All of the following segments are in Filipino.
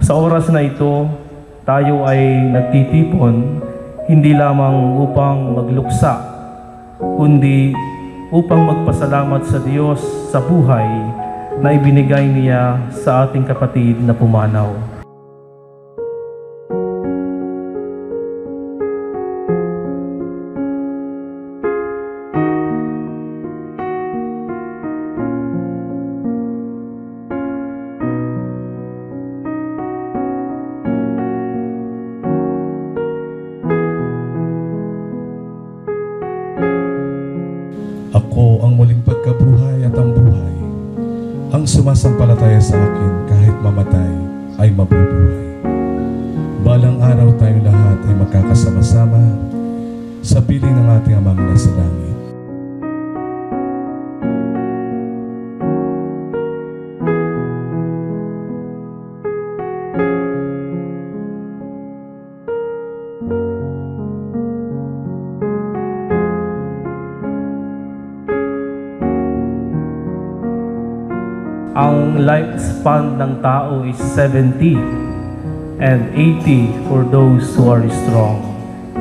Sa oras na ito, tayo ay nagtitipon hindi lamang upang magluksa, kundi upang magpasalamat sa Diyos sa buhay na ibinigay niya sa ating kapatid na pumanaw. Ako ang muling pagkabuhay at ang buhay. Ang sumasampalataya sa akin kahit mamatay ay mabubuhay. Balang araw tayong lahat ay magkakasama-sama sa piling ng ating Amang nasa langit. Ang lifespan ng tao is 70 and 80 for those who are strong.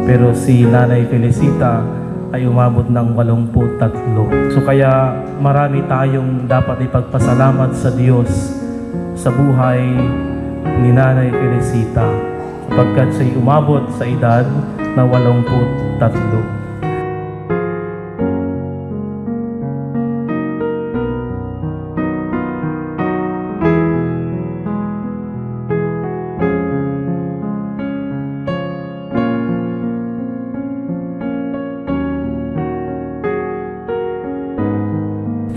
Pero si Nanay Felicita ay umabot ng 83. So kaya marami tayong dapat ipagpasalamat sa Diyos sa buhay ni Nanay Felicita sapagkat siya'y umabot sa edad na 83.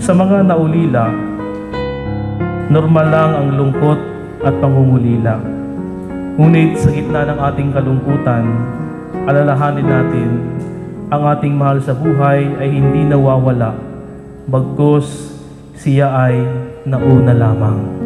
Sa mga naulila, normal lang ang lungkot at pangungulila. Ngunit sa gitna ng ating kalungkutan, alalahanin natin, ang ating mahal sa buhay ay hindi nawawala, bagkus siya ay nauna lamang.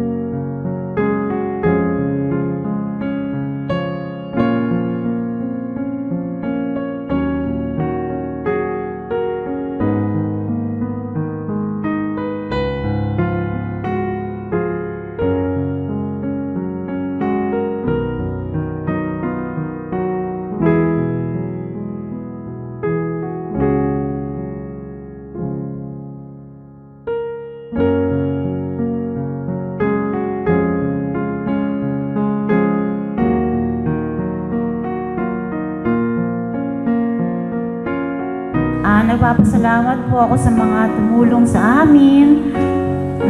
Nagpapasalamat po ako sa mga tumulong sa amin,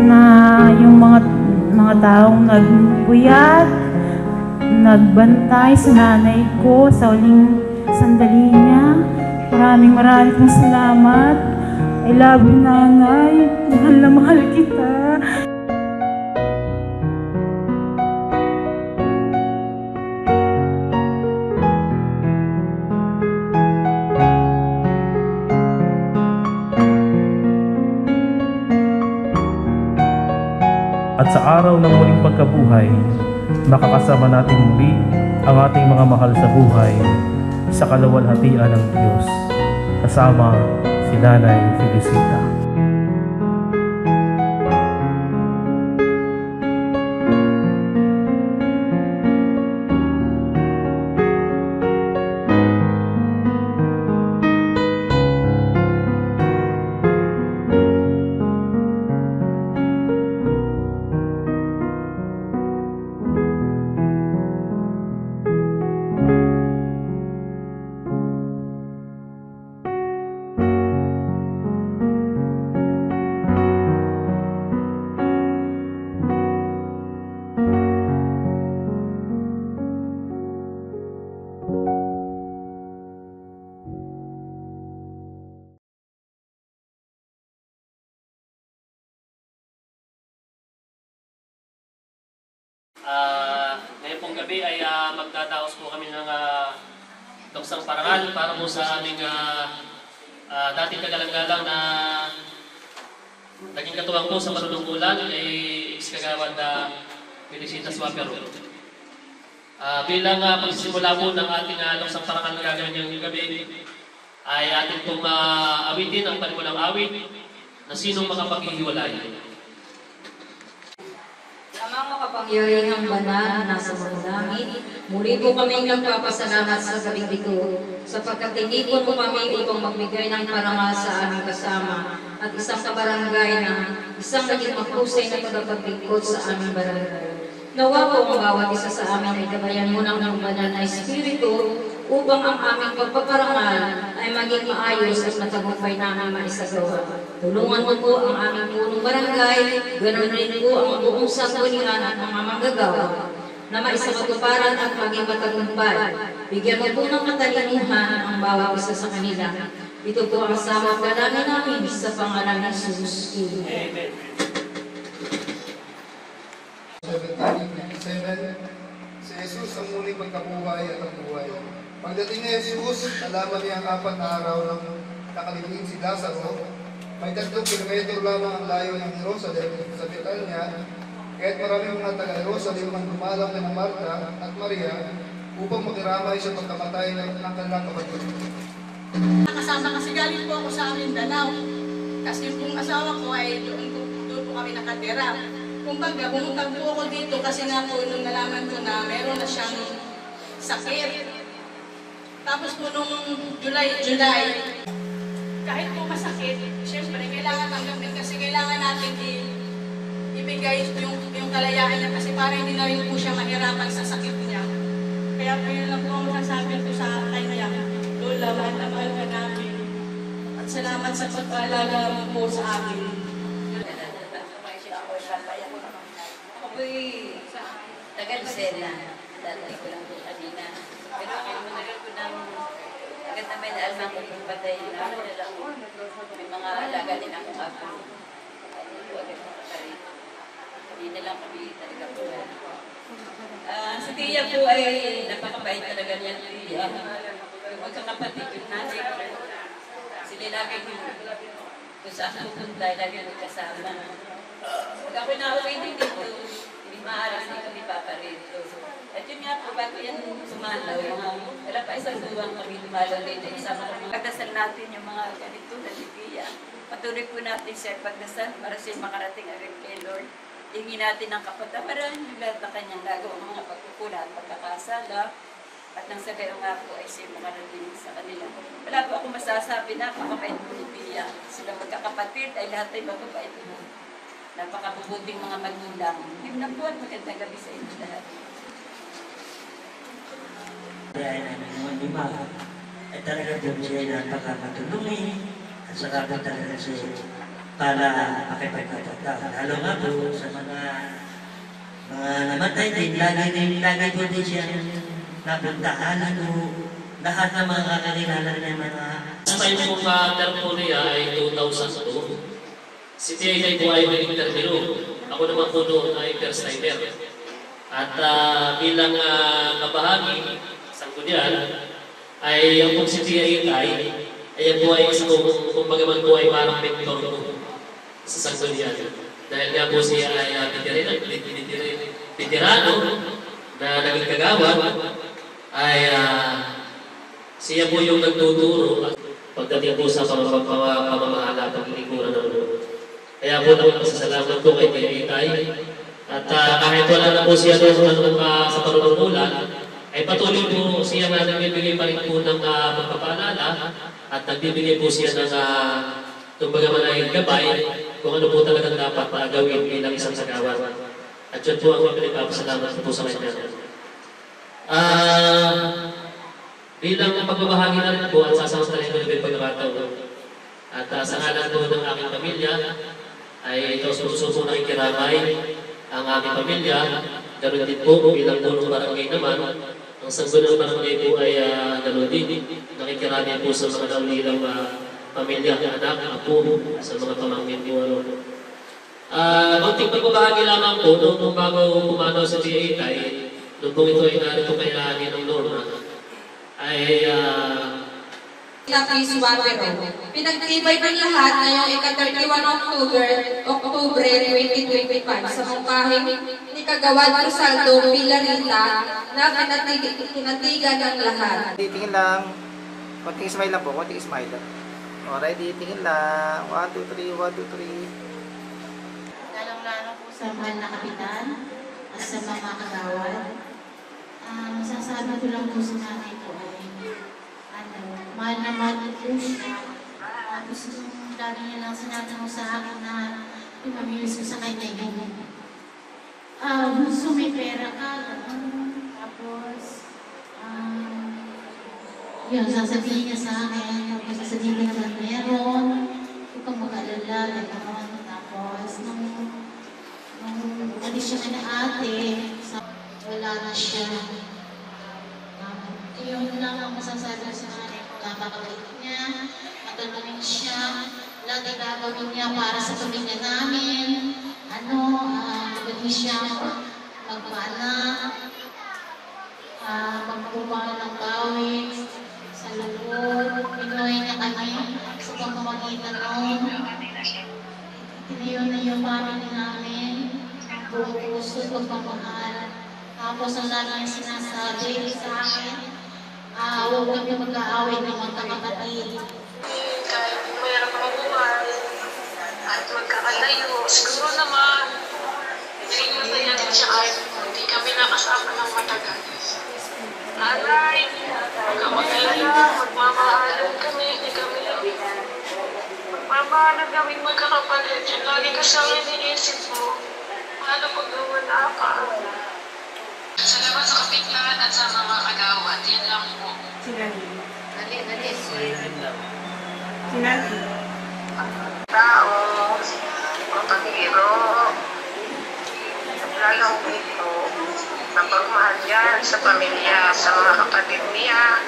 na yung mga taong nagpuyat, nagbantay sa nanay ko sa uling sandali niya. Maraming pong salamat. I love you, Nanay. Mahal na mahal kita. At sa araw ng muling pagkabuhay, makakasama natin muli ang ating mga mahal sa buhay sa kaluwalhatian ng Diyos, kasama si Nanay Felicita. Ngayon pong gabi ay magdadaos po kami ng luksang parangal para po sa aming dating kagalang-galang na naging katuwang po sa panunungkulan ay ex-kagawad Felicita Swapero. Bilang pagsisimula po ng ating luksang parangal na gagawin ngayong gabi ay ating pong awitin ang panimulang awit na sinong makapaghihiwalay. Amang makapangyarihang banal na nasa langit, muli po kami nagpapasalamat sa gabing ito, sapagkat tinipon mo kami upang magbigay ng parangal sa aming kasama at isang kabarangay na isang naging mahusay na tagapaglingkod sa aming barangay. Nawa po ang bawat isa sa amin ay gabayan mo ng banal na Espiritu upang ang aming pagpaparangal ay maging maayos at matagumpay namin maisagawa. Tulungan mo po ang aming punong barangay, ganoon rin po ang buong sanggunian at mga manggagawa na maisakatuparan at maging matagumpay. Bigyan mo po ng katalinuhan ang bawat isa sa kanila. Ito po ang sama at dalangin namin sa pangalan ni Jesus. Amen. 17:27, si Jesus ang muling magkabuhay at ang buhay. Pagdating ni Jesus, nalaman niya ang 4 na araw ng nakalibing si Lazaro. May 3 kilometro lamang ang layo ng Jerusalem sa Betania, kaya't maraming mga taga-Jerusalem ang dumalang na Marta at Maria upang makiramay sa pagkamatay ng kanilang kapatid. Kasama kasi galing po ako sa Mindanao. Kasi yung asawa ko ay doon po kami nakatira. Kumbaga, pumunta po ako dito kasi nga po nung nalaman ko na meron na siyang sakit. Tapos po nung July, kahit po masakit, siyempre kailangan tanggapin kasi kailangan natin ibigay yung kalayaan niya kasi para hindi na rin po siya mahirapan sa sakit niya. Kaya po yun lang po ang masasabi ko sa kanya. Lola, mahal na mahal ka namin. At salamat sa pag-alaga mo po sa akin. Ako'y taga-Lucena. Dati ko lang po kanina. Pero managal ko ng agad na may naalman ko kung patay na may mga alaga din akong apo. Hindi po agad makapalit. Hindi na lang kami talaga po. Si Tia po ay napakabait talaga niyan. Tia. Yung magkakapatid yung natin. Sila lagi kung saan pupunta, lagi magkasama. Pag ako na-uwi din dito, hindi maaaring hindi kami paparito. At yun nga po, bago yan sumalaw, wala pa isang buwang kami lumalaw dito. Isama kami. Pagdasal natin yung mga ganito na libiya. Patuloy po natin siya pagdasal para siya makarating agad kay Lord. Hingin natin ang kapatawaran, yung lahat na kanyang nagawang mga pagkukula at pagkakasala. At nang sa gayon nga po ay siya makarating sa kanila. Wala po akong masasabi na kapapait mo libiya. Sila magkakapatid ay lahat ay mababait mo. Napakabubuting mga magulang. Yun na po at magandang gabi sa inyo lahat. Kaya namin naman lima ay talaga doon siya napakatulungin at saka po talaga siya para pakipagkapagkap. Lalo nga po sa mga namatay din, lagi po din siya napuntahan po lahat ng mga kakilala niya mga... Ang time kong termo niya ay 2002. Si Tia po ay nag-interview. Ako naman po noon ay first timer. At bilang kabahagi, sanggunian, ay ang pong si Tia ay po ay isang kumbaga man po ay parang mentor ko sa sanggunian. Dahil nga po siya ay veterano na naging kagawad, ay siya po yung nagtuturo pagdating po sa pamamahala at paglilingkuran ng Lord. Kaya po naman masasalamat po kay Tia. At kahit wala na po siya doon sa panunungkulan, ay patuloy po siya na nagbibigay pa rin po ng magpapaalala at nagbibigay po siya ng kumbaga man ay gabay kung ano po talagang dapat gawin bilang isang sagawad. At yun po ang pinagpapasalamat po sa kanya. Bilang pagbabahagi na rin po at sasamastalin ko na pagkakataon. At sa ngalan po ng aking pamilya, ay ito sususo na ikiramay ang aming pamilya. Ganoon din po bilang punong barangay naman. Ang sangguniang barangay po ay ganoon din. Nakikiramay po sa mga naulilang pamilya, anak, apo, sa mga pamangkin po. Konting pagbabahagi lamang po nung bago pumanaw sa Tia, nung po ito ay narito kaya ng Lorna, ay Lapis Wapero. Pinagtibay ng lahat ngayong ika-31 Oktubre 2025 sa mungkahing ni Kagawad Rosaldo Villarita na kinatigan ng lahat. Tingin lang. Konting smile lang po. Konting smile lang. Alright, tingin lang. 1, 2, 3, 1, 2, 3. Lalong-lalo po sa mahal na kapitan at sa mga kagawad. Masasabi ko lang po sa nanay ko ay, mahal na mahal po siya. Gusto lagi niya lang sinatanong sa akin na ipamilis ko sa kanya yun. Gusto may pera ka, tapos, yun, sasabihin niya sa akin, tapos sasabihin niya naman meron, ipang mag-alala, gano'n. Tapos, nung alis siya na ate, wala na siya. Yun lang ang masasabi sa nanay ko, napakabait niya, matulungin siya, lagi gagawin niya para sa pamilya namin, magaling siya magpana, magpupang ng bawit, sa lubod, pinuhay niya kami sa pamamagitan noon. Tiniyon na yung family namin, buong puso, pagmamahal. Tapos ang lagi niya sinasabi sa akin, huwag kami mag-aaway ng magkakapatid. Kahit mayroon ka mabuhay at magkakalayo, siguro naman, naging masaya din siya kahit hindi kami nakasama ng matagal. Nanay, magkamagalala, magmamahalan kami, hindi kami magmamahalan kaming magkakapalit. Yung lagi kasama iniisip mo, paano pag nawala ka? Salamat sa kapitbahan at sa mga kagawad. Yan lang po. Sinali. Dali. Sinali. Tao, kapag-iro, lalong dito, napagmahal yan sa pamilya, sa mga kapatid niya,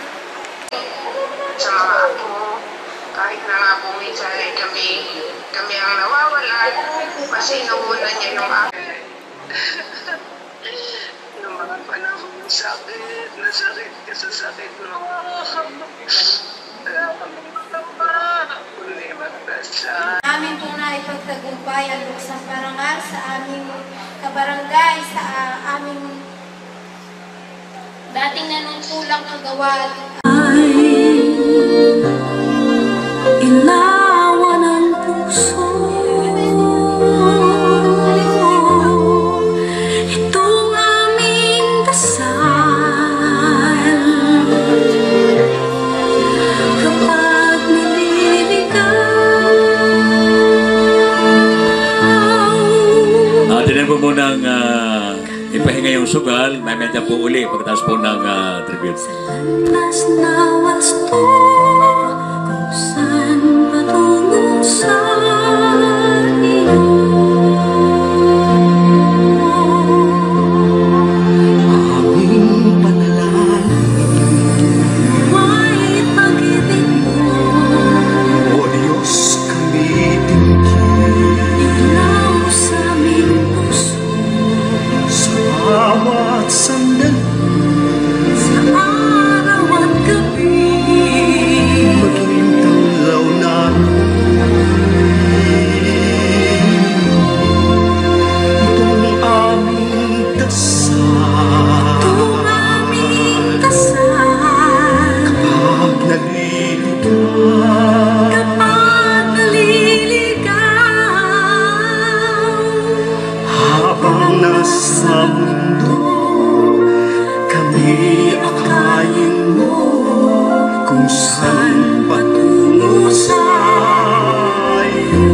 sa mga apo, kahit na nga po minsan ay kami ang nawawalan, kasi inuuna niya yung akin. Yung mga panahon ng sakit, nasakit ka sa sakit mo. Kaya kami matamba, uli magdasal. Amin po na ipagtagumpay ang luksang parangal sa aming kabarangay, sa aming dating nanungkulang kagawad. Ilawan ang puso, itong aming dasal. Kapag naliligaw, tinan po munang ipahinga yung sugal, mamaya po uli pagkatapos po ng tribute. landas na wasto, kung saan patungo sa iyo. Aming panalangin, may pag-ibig mo, O Diyos, kami tingin. Ilaw sa aming puso, sa bawat sandali, sa araw at gabi, maging tanglaw namin itong aming dasal. Itong aming dasal. Kapag naliligaw, habang nasa mundo, kami akayin mo kung saan patungo sa iyo.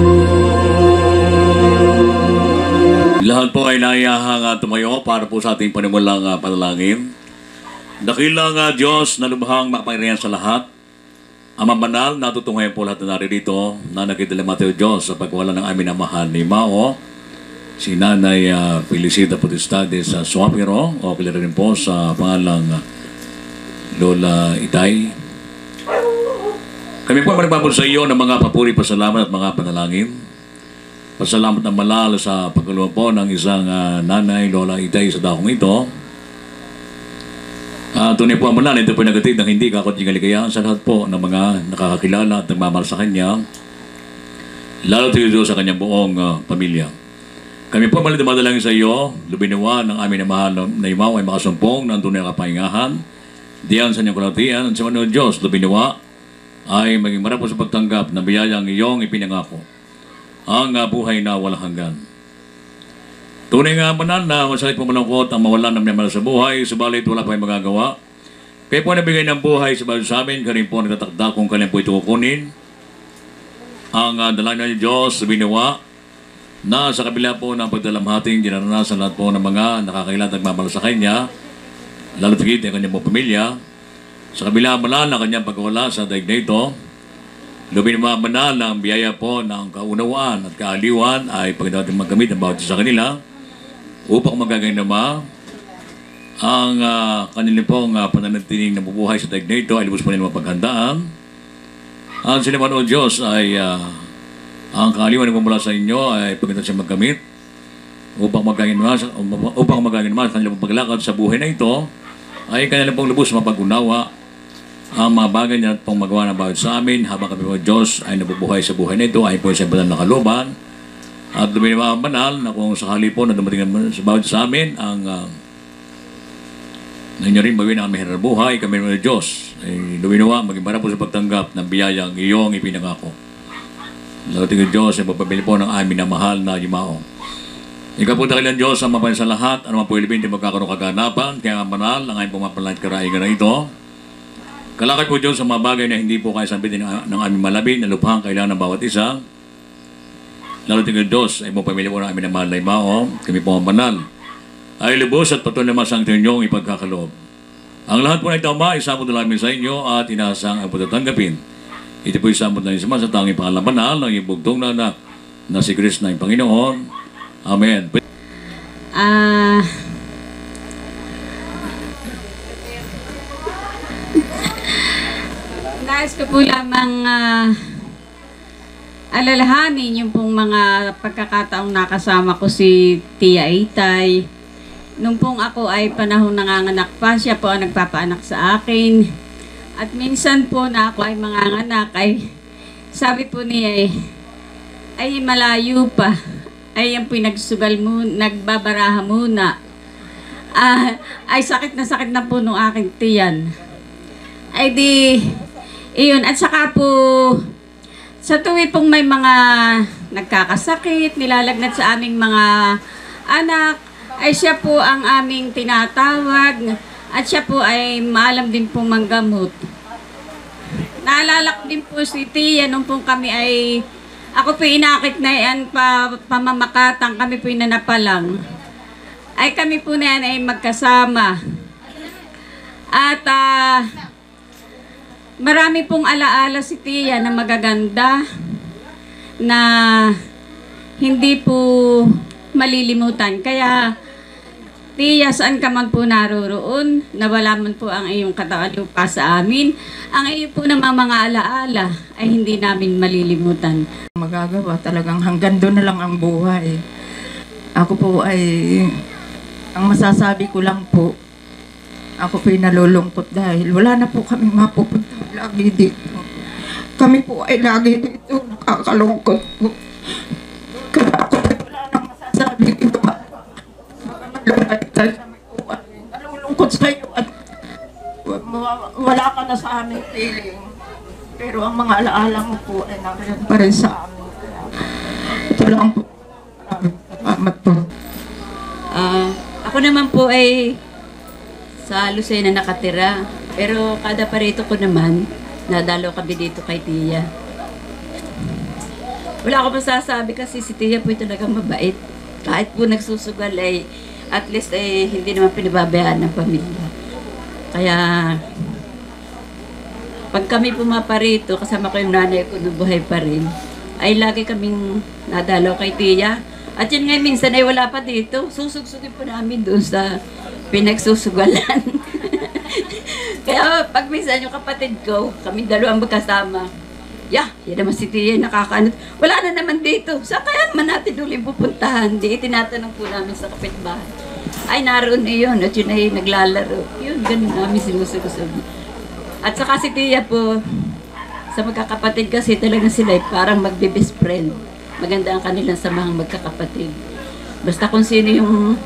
Lahat po ay naiyahang tumayo para po sa ating panimulang panalangin. Dakilang Diyos na lubhang makapangyarihan sa lahat, Ama banal, natutunghayan po lahat na naririto na nakitilamate o Diyos sa pagwala ng amin na mahal ni Mao, si Nanay Felicita Potestade sa Swapiro, o kilala rin po sa pangalang Lola Itay. Kami po magbabot sa iyo ng mga papuri, pasalamat at mga panalangin. Pasalamat na malal sa pagkaluwa po ng isang Nanay Lola Itay sa dakong ito. Tunay po ang malal, ito po nagatid ng hindi kakuting kaligayahan sa lahat po ng mga nakakakilala at nagmamahal sa Kanya, lalo tayo sa Kanyang buong pamilya. Kami po malit madalangin sa iyo, lubinawa ng aming mahal na imaw ay makasumpong ng tunay na kapahingahan, diyan sa inyong kalatian, at sa Manood Diyos, lubinawa ay maging marap sa pagtanggap na biyayang iyong ipinangako, ang buhay na walang hanggan. Tunay nga banal na masakit po malungkot ang mawalan ng minamahal sa buhay, subalit wala pa kayong magagawa. Kayo po nabigay ng buhay sa sa amin, kayo po nagtatakda kung kailan po ito kukunin. Ang dalangin ng Diyos, binawa, na sa kabila po ng pagdalamhating dinaranasan lahat po ng mga nakakailan at nagmamahal sa Kanya, lalo tigit ang kanyang mga pamilya, sa kabila banal na kanyang pagkawala sa daig na ito, lubin mga banal na ang biyaya po ng kaunawaan at kaaliwan ay pagdating magkamit ng bawat isa sa kanila, upang magagawin naman ang kanilang pong pananatiling nabubuhay sa daig na ito ay lubos po nilang mapaghandaan. Ang sinaman o Diyos ay ang kaaliwan na mula sa inyo ay pagkita siya magkamit upang magagawin naman sa kanilang paglakad sa buhay na ito ay kanilang pong lubos mapag-unawa ang mga bagay na pong magawa ng bawat sa amin habang kami po Diyos ay nabubuhay sa buhay na ito ay po sa banal na kalooban. At luminawa ang banal na kung sakali po na dumating sa bawat sa amin ang nanyo rin bagawin ang aming buhay, kami ng Diyos ay luminawa, maging para po sa pagtanggap ng biyayang iyong ipinangako. Lalo tingin Diyos ay magpabili po ng amin na mahal na yumao. Ikaw po takilang Diyos ang mapanin sa lahat, ano man po ilibin, di magkakaroon kaganapan, kaya ang banal, ang ayong pumapalit karaigan na ito. Kalakay po Diyos sa mga bagay na hindi po kaya sampitin ng aming malabi na lubhang kailangan ng bawat isa. Lalo tingin Diyos ay pamilya po ng amin na mahal na yumao, kami po ang banal ay lubos at patuloy naman sa inyong ipagkakaloob. Ang lahat po na ito, Ama, isabot na namin sa inyo at inaasang ang patatanggapin. Ito po isabot na sa tanging pangalan banal ng iyong bugtong na anak na si Kristo na yung Panginoon. Amen. Nais ko po lamang alalahanin yung pong mga pagkakataong nakasama ko si Tia Itay. Nung pong ako ay panahon nanganganak pa, siya po ang nagpapaanak sa akin. At minsan po na ako ay manganganak, ay sabi po niya ay malayo pa. Ay yung pinagsugal mo, nagbabaraha muna. Ay sakit na po nung aking tiyan. Ay di, iyon. At saka po, sa tuwi pong may mga nagkakasakit, nilalagnat sa aming mga anak, ay siya po ang aming tinatawag at siya po ay maalam din pong manggamot. Naalala ko din po si Tia nung pong kami ay, ako po inakit na yan pamamakatang, kami po inanapalang. Ay kami po na yan ay magkasama. At marami pong alaala si Tia na magaganda na hindi po malilimutan. Kaya Tia, saan ka man po naroroon, nawala man po ang iyong katalupa sa amin, ang iyo po naman mga alaala ay hindi namin malilimutan. Magagawa talagang hanggang doon na lang ang buhay. Ako po ay, ang masasabi ko lang po, ako po'y nalulungkot dahil wala na po kami mapupunta lagi dito. Kami po ay lagi dito, nakakalungkot po. Kaya ako wala nang masasabi dito. Nalulungkot sa iyo at wala ka na sa aming feeling. Pero ang mga alaala mo po ay nariyan pa rin sa amin. Ito lang po. Salamat po. Ako naman po ay sa Lucena nakatira. Pero kada parito ko naman, nadalo kami dito kay Tia. Wala ako masasabi kasi si Tia po talagang mabait. Kahit po nagsusugal ay at least ay hindi naman pinababayaan ng pamilya. Kaya pag kami pumaparito, kasama ko yung nanay ko na buhay pa rin, ay lagi kaming nadalaw kay Tia. At yun nga minsan ay wala pa dito. Susugsugin po namin doon sa pinagsusugalan. Kaya pag minsan yung kapatid ko, kami dalawang magkasama, yan naman si Tia, nakakaanot. Wala na naman dito. Saan kaya naman natin ulit pupuntahan? Di tinatanong po namin sa kapitbahay. Ay, naroon yun. At yun ay naglalaro. Yun, ganun namin sinusugusog. At saka si Tia po, sa magkakapatid kasi talaga sila parang magbe-best friend. Maganda ang kanilang samahang magkakapatid. Basta kung sino yung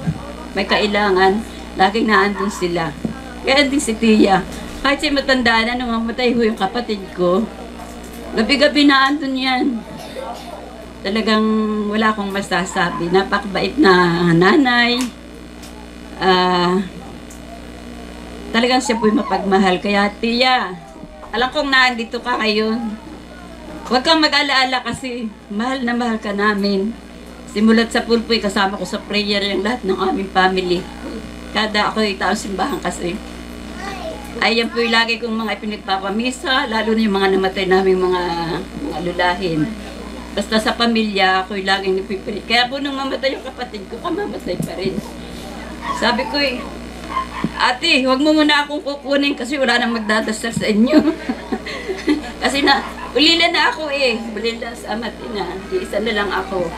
may kailangan, laging naandun sila. Kaya din si Tia. Kahit siya matandaan na, nung mamatay ho yung kapatid ko, gabi-gabi na andun yan. Talagang wala akong masasabi. Napakabait na nanay. Talagang siya po'y mapagmahal. Kaya tiya, alam kong nandito ka ngayon. Huwag kang mag-alaala kasi mahal na mahal ka namin. Simulat sa pulpoy, kasama ko sa prayer yung lahat ng aming family. Kada ako'y taong simbahan kasi. Ay, yan po'y lagi kong mga ipinagpapamisa, lalo na yung mga namatay naming mga lulahin. Basta sa pamilya, ako'y laging napipilit. Kaya po nung mamatay yung kapatid ko, kamamatay pa rin. Sabi ko ate, huwag mo muna akong kukunin kasi wala nang magdadasal sa inyo. Kasi ulila na ako ulila sa ama't ina. Isa na lang ako.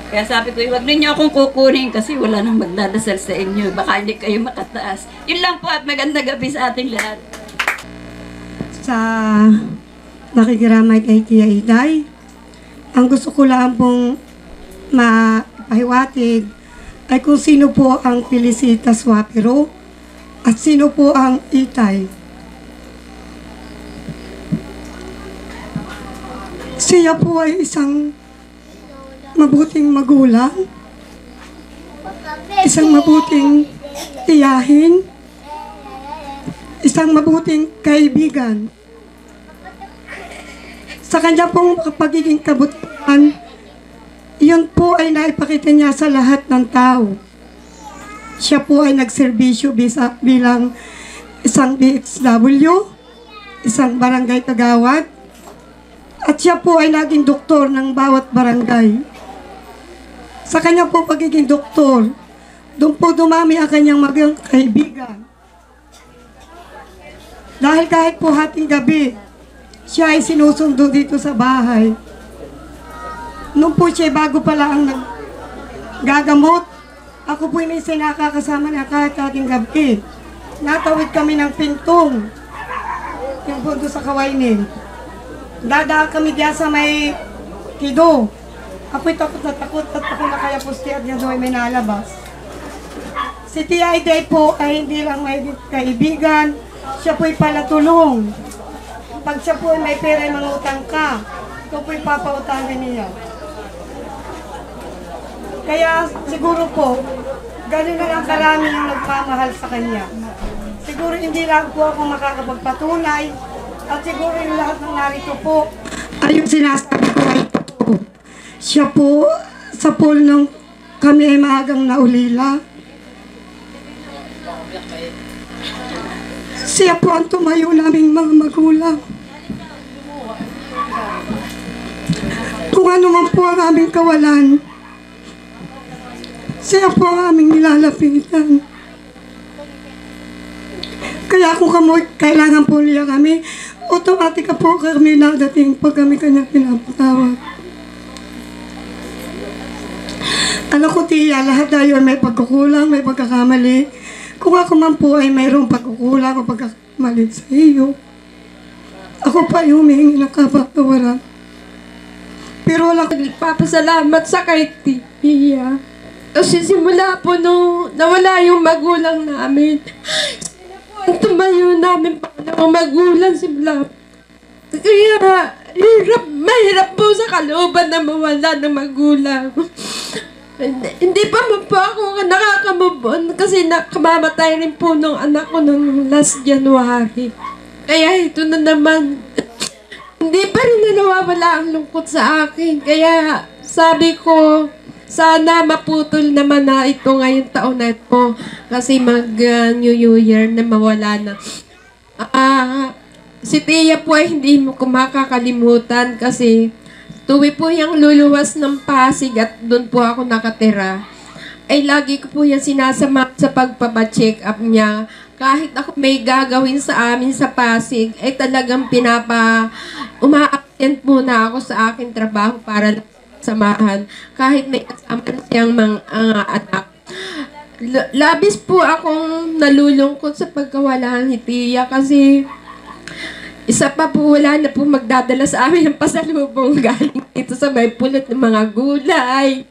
Kaya sabi ko, huwag ninyo akong kukunin kasi wala nang magdadasal sa inyo. Baka hindi kayo makataas. Yun lang po at magandang gabi sa ating lahat. Sa nakikiramay kay Tia Iday, ang gusto ko lang pong mapahiwatig ay kung sino po ang Felicitas Wapero at sino po ang Itay. Siya po ay isang mabuting magulang, isang mabuting tiyahin, isang mabuting kaibigan. Sa kanya pong pagiging kabutihan, yun po ay naipakita niya sa lahat ng tao. Siya po ay nagserbisyo bilang isang BXW, isang barangay kagawad, at siya po ay naging doktor ng bawat barangay. Sa kanya po pagiging doktor, doon po dumami ang kanyang maging kaibigan. Dahil kahit po hating gabi, siya ay sinusundo dito sa bahay. Noon po siya bago pala ang gagamot, ako po minsan nakakasama na kahit hating gabi. Natawid kami ng pintong, yung po doon sa Kawainin. Dadaan kami diyan sa may Kido. Ako'y takot at ako na kaya pusti at yan doon may nalabas. Si Tia Iday po ay hindi lang may kaibigan, siya po'y palatulong. Pag siya po ay may pera ay mangutang ka, ito po'y papautangin niya. Kaya siguro po, gano'n na lang karami yung nagmamahal sa kanya. Siguro hindi lang po ako makakapagpatunay at siguro yung lahat ng narito po ay yung sinasabi ko ay ito po. Siya po, sa pool nung kami ay maagang naulila, siya po ang tumayo naming mga magulang. Kung ano man po ang aming kawalan, siya po ang aming nilalapitan. Kaya kung kailangan po niya kami, automatic po kami nadating pag kami kanya pinapatawag. Alam ko, Tia, lahat tayo may pagkukulang, may pagkakamali. Kung ako man po ay mayroong pagkukulang o pagkakamali sa iyo, ako pa yung humihingi ng kapatawaran. Pero wala kang nagpapasalamat sa kay Tia. Kasi simula po nung nawala yung magulang namin, sila po ang tumayo namin pa ng magulang simula. Kaya mahirap po sa kalooban na mawala ng magulang. Hindi pa man po ako nakaka-move on kasi nakamamatay rin po nung anak ko nung last January. Kaya ito na naman, hindi pa rin nawawala ang lungkot sa akin. Kaya sabi ko, sana maputol naman na ito ngayong taon na ito kasi mag-New Year na mawala na. Si Tia po ay hindi mo makakalimutan kasi tuwi po yung luluwas ng Pasig at doon po ako nakatira. Ay lagi ko po yung sinasama sa pagpapacheck up niya. Kahit ako may gagawin sa amin sa Pasig, ay talagang uma-attend muna ako sa aking trabaho para samahan. Kahit may kasama siyang mga anak. Labis po akong nalulungkot sa pagkawala ni Tia kasi isa pa po, wala na po magdadala sa amin ng pasalubong galing dito sa may pulot ng mga gulay,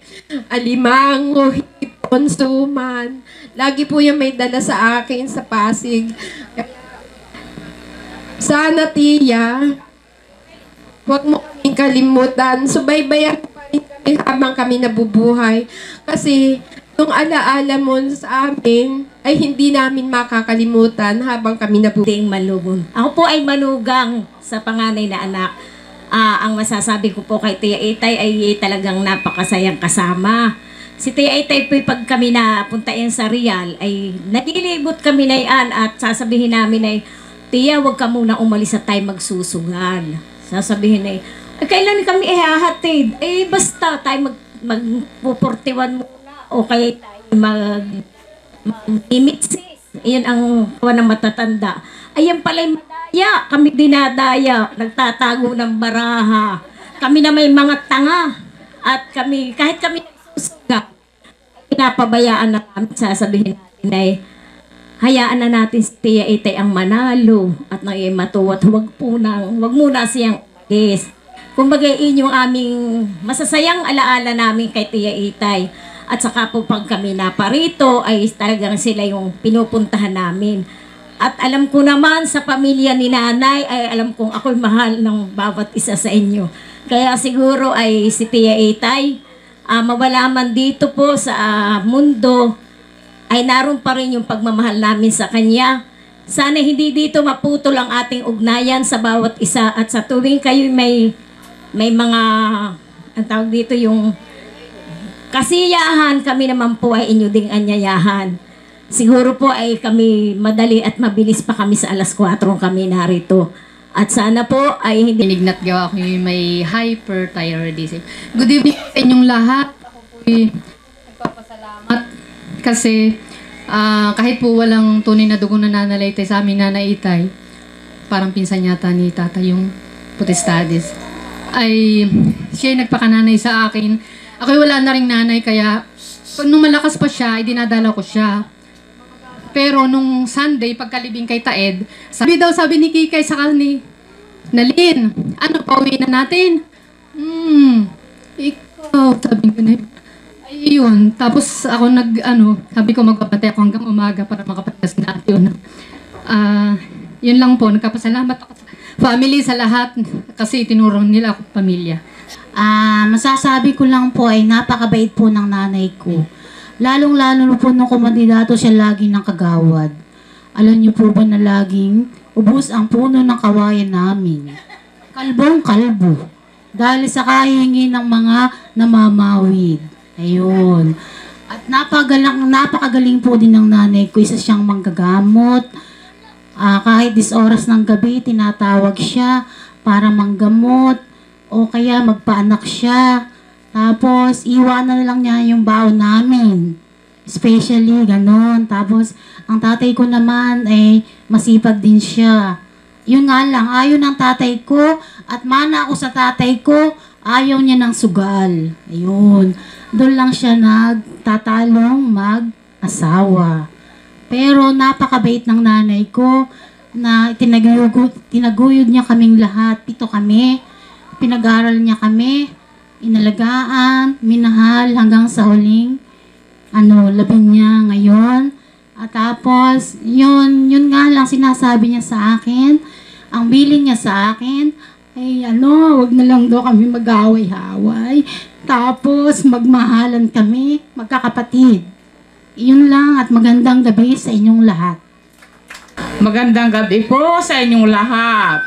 alimango, hipon, suman. Lagi po yung may dala sa akin sa Pasig. Sana, Tia, huwag mo kaming kalimutan. Subaybayan pa rin kami habang kami nabubuhay. Kasi yung alaala mo sa amin ay hindi namin makakalimutan habang kami nabubuhay. Ako po ay manugang sa panganay na anak. Ang masasabi ko po kay Tia Itay ay talagang napakasayang kasama. Si Tia Itay po pag kami napunta yan sa Real ay nalilibot kami na yan at sasabihin namin ay, Tia, huwag ka muna umalis at tayo magsusugal. Sasabihin ay, kailan kami ihahatid? Basta tayo magpupurtiwan muna o kaya tayo mag-imitsis. Iyan ang kawan ng matatanda. Ayan pala'y madaya. Kami dinadaya. Nagtatago ng baraha. Kami na may mga tanga. At kami, kahit kami nagsusuga, pinapabayaan na kami. Sasabihin natin ay, hayaan na natin si Tia Itay ang manalo. At nang matuwat, huwag muna siyang umalis. Kumbaga, inyong aming masasayang alaala namin kay Tia Itay. At saka po pag kami naparito ay talagang sila yung pinupuntahan namin. At alam ko naman sa pamilya ni Nanay ay alam kong ako'y mahal ng bawat isa sa inyo. Kaya siguro ay si Tia Itay, mawala man dito po sa mundo, ay naroon pa rin yung pagmamahal namin sa kanya. Sana hindi dito maputol ang ating ugnayan sa bawat isa at sa tuwing kayo may mga, ang tawag dito yung kasiyahan, kami naman po ay inyo ding anyayahan. Siguro po ay kami madali at mabilis pa kami sa 4:00 kami narito. At sana po ay hindi... Nignat gawa ko yung may hyperthyroidism. Good evening sa inyong lahat. Ako po'y nagpapasalamat kasi kahit po walang tunay na dugo na nanalaitay sa amin Nanay Itay, parang pinsan yata ni Tata yung Potestades, ay siya nagpakananay sa akin. Ako'y wala na ring nanay kaya nung malakas pa siya, ay dinadala ko siya. Pero nung Sunday, pagkalibing kay Taed, sabi ni Kikay sa kani, Nalin, pauwi na natin? Ikaw, sabi ko na ay yun. Tapos ako sabi ko magpapatay ako hanggang umaga para makapatas natin yun. Yun lang po, nagkapasalamat ako sa family, sa lahat, kasi tinurong nila ako pamilya. Masasabi ko lang po ay napakabait po ng nanay ko. Lalong-lalo po nung kumandidato siya lagi ng kagawad. Alam niyo po ba na laging ubos ang puno ng kawayan namin? Kalbong-kalbo. Dahil sa kahihingi ng mga namamawid. Ayun. At napakagaling po din ng nanay ko. Isa siyang manggagamot. Kahit 10 oras ng gabi, tinatawag siya para manggamot. O kaya magpaanak siya. Tapos, iwanan na lang niya yung baon namin. Especially, ganon. Tapos, ang tatay ko naman ay masipag din siya. Yun nga lang, ayaw ng tatay ko at mana ako sa tatay ko, ayaw niya ng sugal. Ayun. Doon lang siya nagtatalong mag-asawa. Pero napakabait ng nanay ko na tinaguyod niya kaming lahat. 7 kami. Pinag-aral niya kami, inalagaan, minahal hanggang sa huling labing niya ngayon. At tapos, yun nga lang sinasabi niya sa akin. Ang bilin niya sa akin ay wag na lang daw kami mag-away-haway. Tapos, magmahalan kami, magkakapatid. Yun lang at magandang gabi sa inyong lahat. Magandang gabi po sa inyong lahat.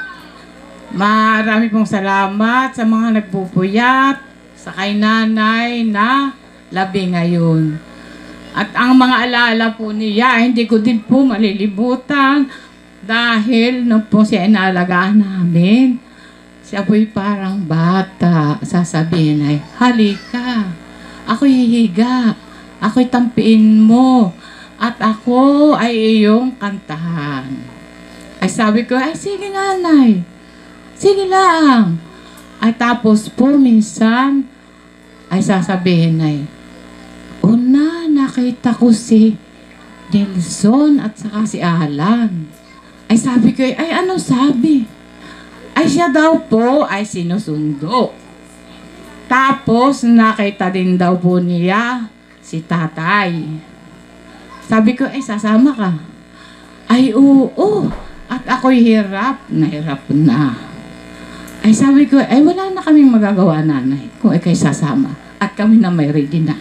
Marami pong salamat sa mga nagpupuyat sa kay nanay na labi ngayon. At ang mga alaala po niya, hindi ko din po malilimutan dahil nung po siya inaalagaan namin, siya po'y parang bata. Sasabihin ay, halika, ako'y hihiga, ako'y tampiin mo, at ako ay iyong kantahan. Ay sabi ko, ay sige nanay, sige lang. Ay tapos po minsan, ay sasabihin ay, una nakita ko si Nelson at saka si Alan. Ay sabi ko, ay ano sabi? Ay siya daw po ay sinusundo. Tapos nakita din daw po niya si tatay. Sabi ko, ay sasama ka. Ay oo. At ako'y hirap na. Ay sabi ko, ay wala na kaming magagawa nanay kung ikay sasama. at kami na may ready na.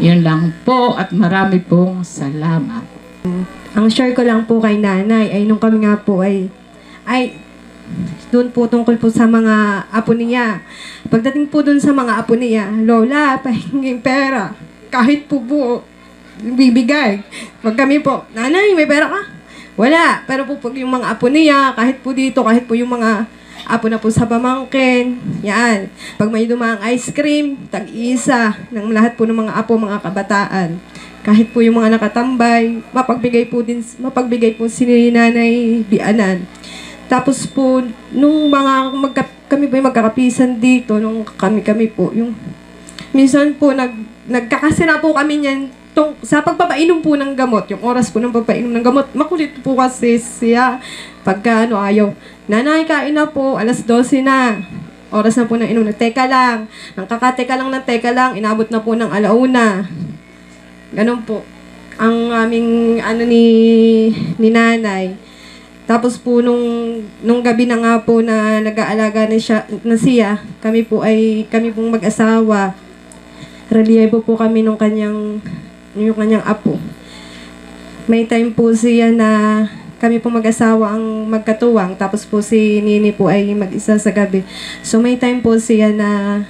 Yun lang po at marami pong salamat. Ang share ko lang po kay nanay ay nung kami nga po ay doon po tungkol po sa mga apo niya. Pagdating po doon sa mga apo niya, Lola, pahinging pera. Kahit po bibigay. Pag kami po, nanay, may pera ka? Wala. Pero po pag yung mga apo niya, kahit po dito, kahit po yung mga apo na po sa pamangkin, yan. Pag may dumaang ice cream, tag-isa ng lahat po ng mga apo, mga kabataan. Kahit po yung mga nakatambay, mapagbigay po si Nanay Bianan. Tapos po, nung kami po yung magkakapisan dito, nung kami po, yung minsan po nagkakasi na po kami niyan sa pagpapainom po ng gamot, yung oras po ng pagpapainom ng gamot, makulit po kasi siya. Pagka ayaw, nanay, kain na po, 12:00 na. Oras na po ng inom na, teka lang. Nang kakateka lang ng teka lang, inabot na po ng 1:00. Ganun po. Ang aming, ni nanay. Tapos po, nung gabi na nga po na nag-aalaga na siya, kami pong mag-asawa. Reliable po kami yung kanyang apo. May time po siya na kami po mag-asawa ang magkatuwang, tapos po si Nini po ay mag-isa sa gabi. So may time po siya na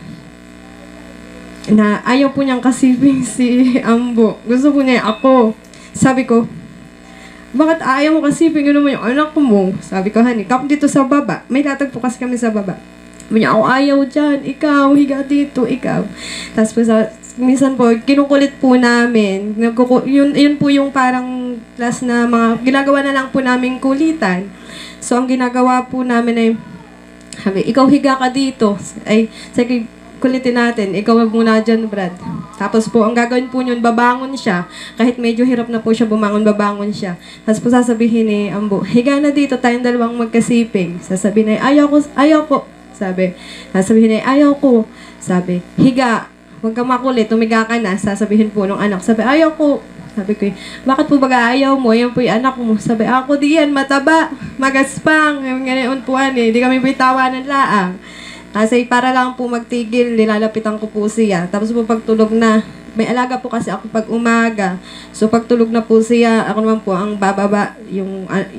ayaw po niyang kasiping si Ambo. Gusto po niya ako. Sabi ko, bakit ayaw mo kasiping yun naman yung anak mo? Sabi ko, honey, kap dito sa baba. May latag po kasi kami sa baba. Sabi niya, ako ayaw dyan. Ikaw, higa dito, ikaw. Tapos po minsan po, kinukulit po namin. Yun po yung parang last na mga, ginagawa na lang po namin kulitan. So, ang ginagawa po namin ay, sabi, ikaw higa ka dito. Ay, sige, kulitin natin. Ikaw muna dyan, Brad. Tapos po, ang gagawin po yun, babangon siya. Kahit medyo hirap na po siya bumangon, babangon siya. Tapos po sasabihin ni Ambo, higa na dito, tayong dalawang magkasiping. Sasabihin ay, ayaw ko. Sabi, sasabihin ay, ayaw ko. Sabi, higa. Huwag ka makulit, tumiga ka na. Sasabihin po ng anak. Sabi, ayaw ko. Sabi ko, bakit po baga ayaw mo? Yan po yung anak mo. Sabi, ako diyan, mataba, magaspang. Ngayon po di kami po tawanan laang. Kasi para lang po magtigil, nilalapitan ko po siya. Tapos po pagtulog na, may alaga po kasi ako pag umaga. So pagtulog na po siya, ako naman po ang bababa.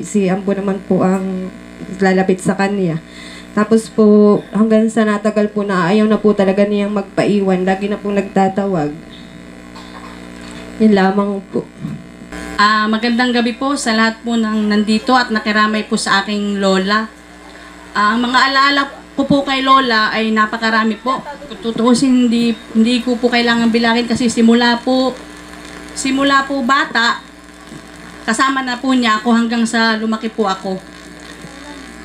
Si Ambo naman po ang lalapit sa kanya. Tapos po, hanggang sa natagal po na ayaw na po talaga niyang magpaiwan. Lagi na po nagtatawag. Yun lamang po. Magandang gabi po sa lahat po ng nandito at nakiramay po sa aking lola. Ang mga alaala ko po kay lola ay napakarami po. Tutuusin, hindi ko po kailangan bilangin kasi simula po bata, kasama na po niya ako hanggang sa lumaki po ako.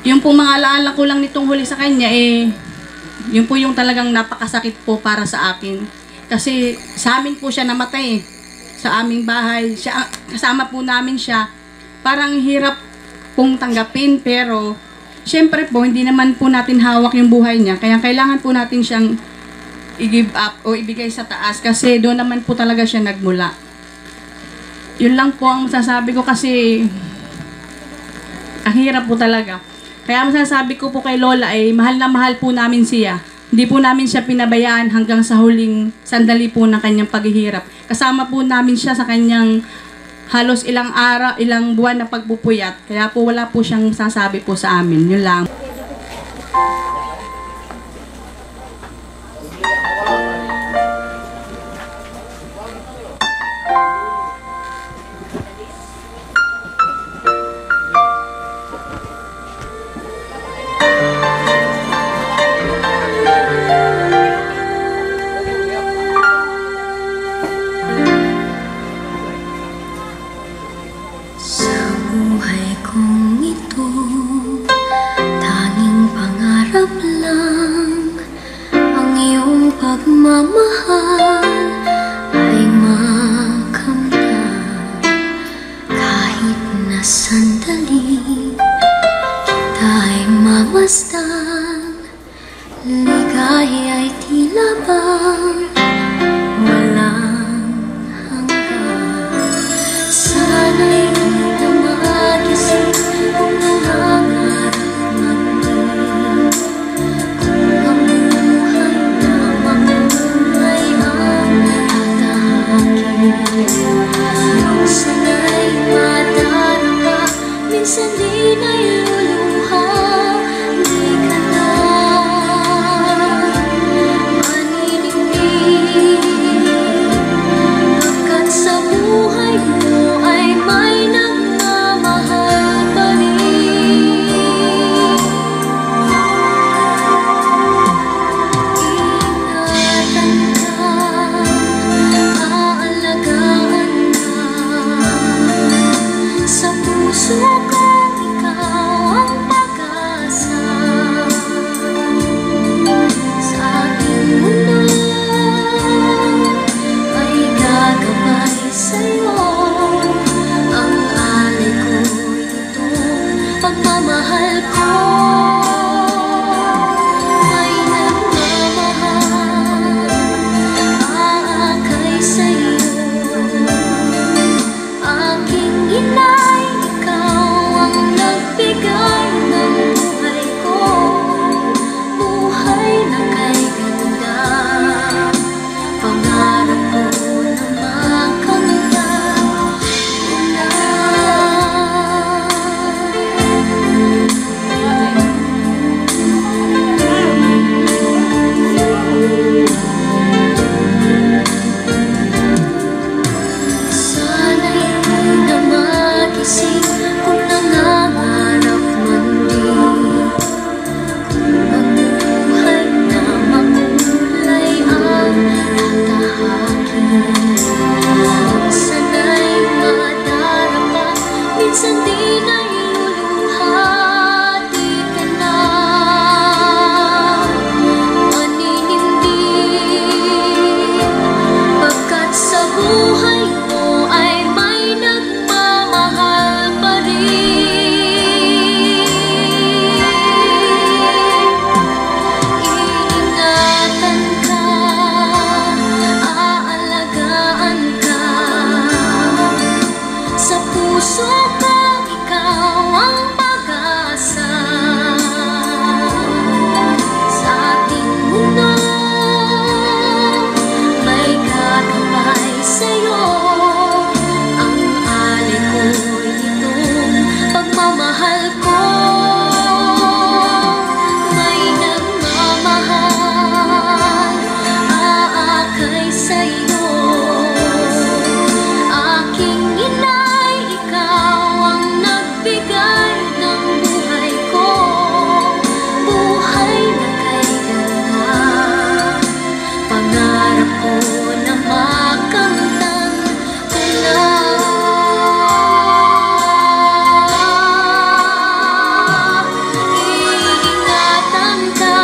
Yung po mga alaala ko lang nitong huli sa kanya yun po yung talagang napakasakit po para sa akin. Kasi sa amin po siya namatay sa aming bahay. Kasama po namin siya. Parang hirap pong tanggapin pero siyempre po, hindi naman po natin hawak yung buhay niya. Kaya kailangan po natin siyang i-give up o ibigay sa taas kasi doon naman po talaga siya nagmula. Yun lang po ang masasabi ko kasi ang hirap po talaga. Kaya masasabi ko po kay Lola ay mahal na mahal po namin siya. Hindi po namin siya pinabayaan hanggang sa huling sandali po ng kanyang paghihirap. Kasama po namin siya sa kanyang halos ilang buwan na pagpupuyat. Kaya po wala po siyang sasabi po sa amin. Yun lang. minsan di naluluha, di ka na maninipid. Pagkat sa buhay mo ay may nagmamahal pa rin. Ingatan ka, aalagaan ka. Sa puso ko ikaw ang pag-asa. Sa ating mundo ay gagabay sa'yo. Ang alay ko'y ito, pagmamahal ko. May nagmamahal, aakay sa'yo. Aking inay, ikaw ang nagbigay ng buhay ko. Buhay na kay ganda, pangarap ko na makamta mo na. Sana'y di na magising kung nangangarap man din. Kung ang buhay na makulay ang tatahakin. Sana'y madarama, minsan di naluluha, di ka na maninimdim. Pagkat sa buhay mo ay may nagmamahal pa rin. Iingatan ka, aalagaan ka. Sa puso ko ikaw ang pag-asa. Sa ating mundo may gagabay sa'yo. Ang alay ko'y itong pagmamahal ko. May nagmamahal, aakay sa'yo. Aking inay, ikaw ang nagbigay ng buhay ko. Buhay na kay ganda, pangarap ko na makamtan ko na. Iingatan ka,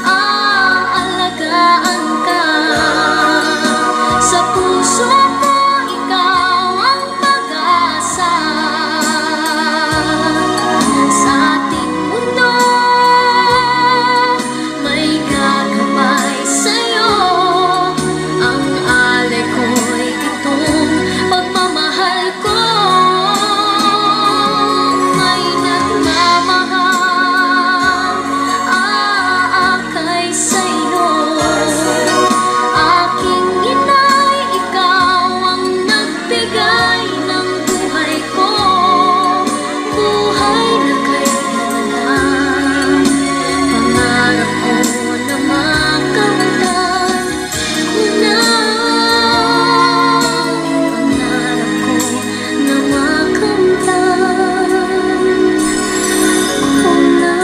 aalagaan ka. Sa puso ko ikaw ang pag-asa. Sa ating mundo may gagabay sa'yo. Ang alay ko'y itong pagmamahal ko. May nagmamahal, aakay sa'yo. Aking inay, ikaw ang nagbigay ng buhay ko. Buhay na kay ganda, pangarap ko na makamtan ko na. Pangarap ko na makamtan ko na.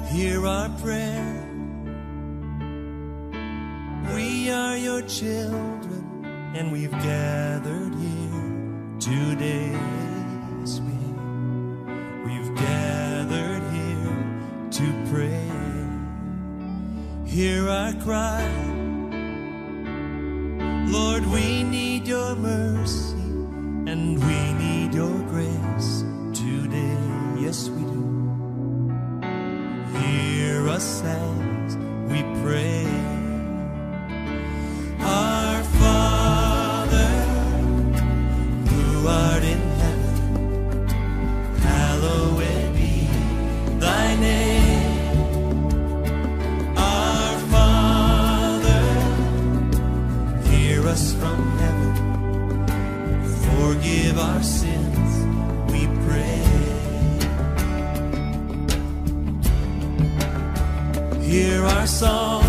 Hear our prayer. We are your children, and we've gathered here today. We've gathered our cry. Lord, we need your mercy and we need your grace today. Yes, we do. Hear us as we pray. Our Father, who art in heaven, hallowed be thy name. Our Father, hear us from heaven, forgive our sins, we pray. Hear our song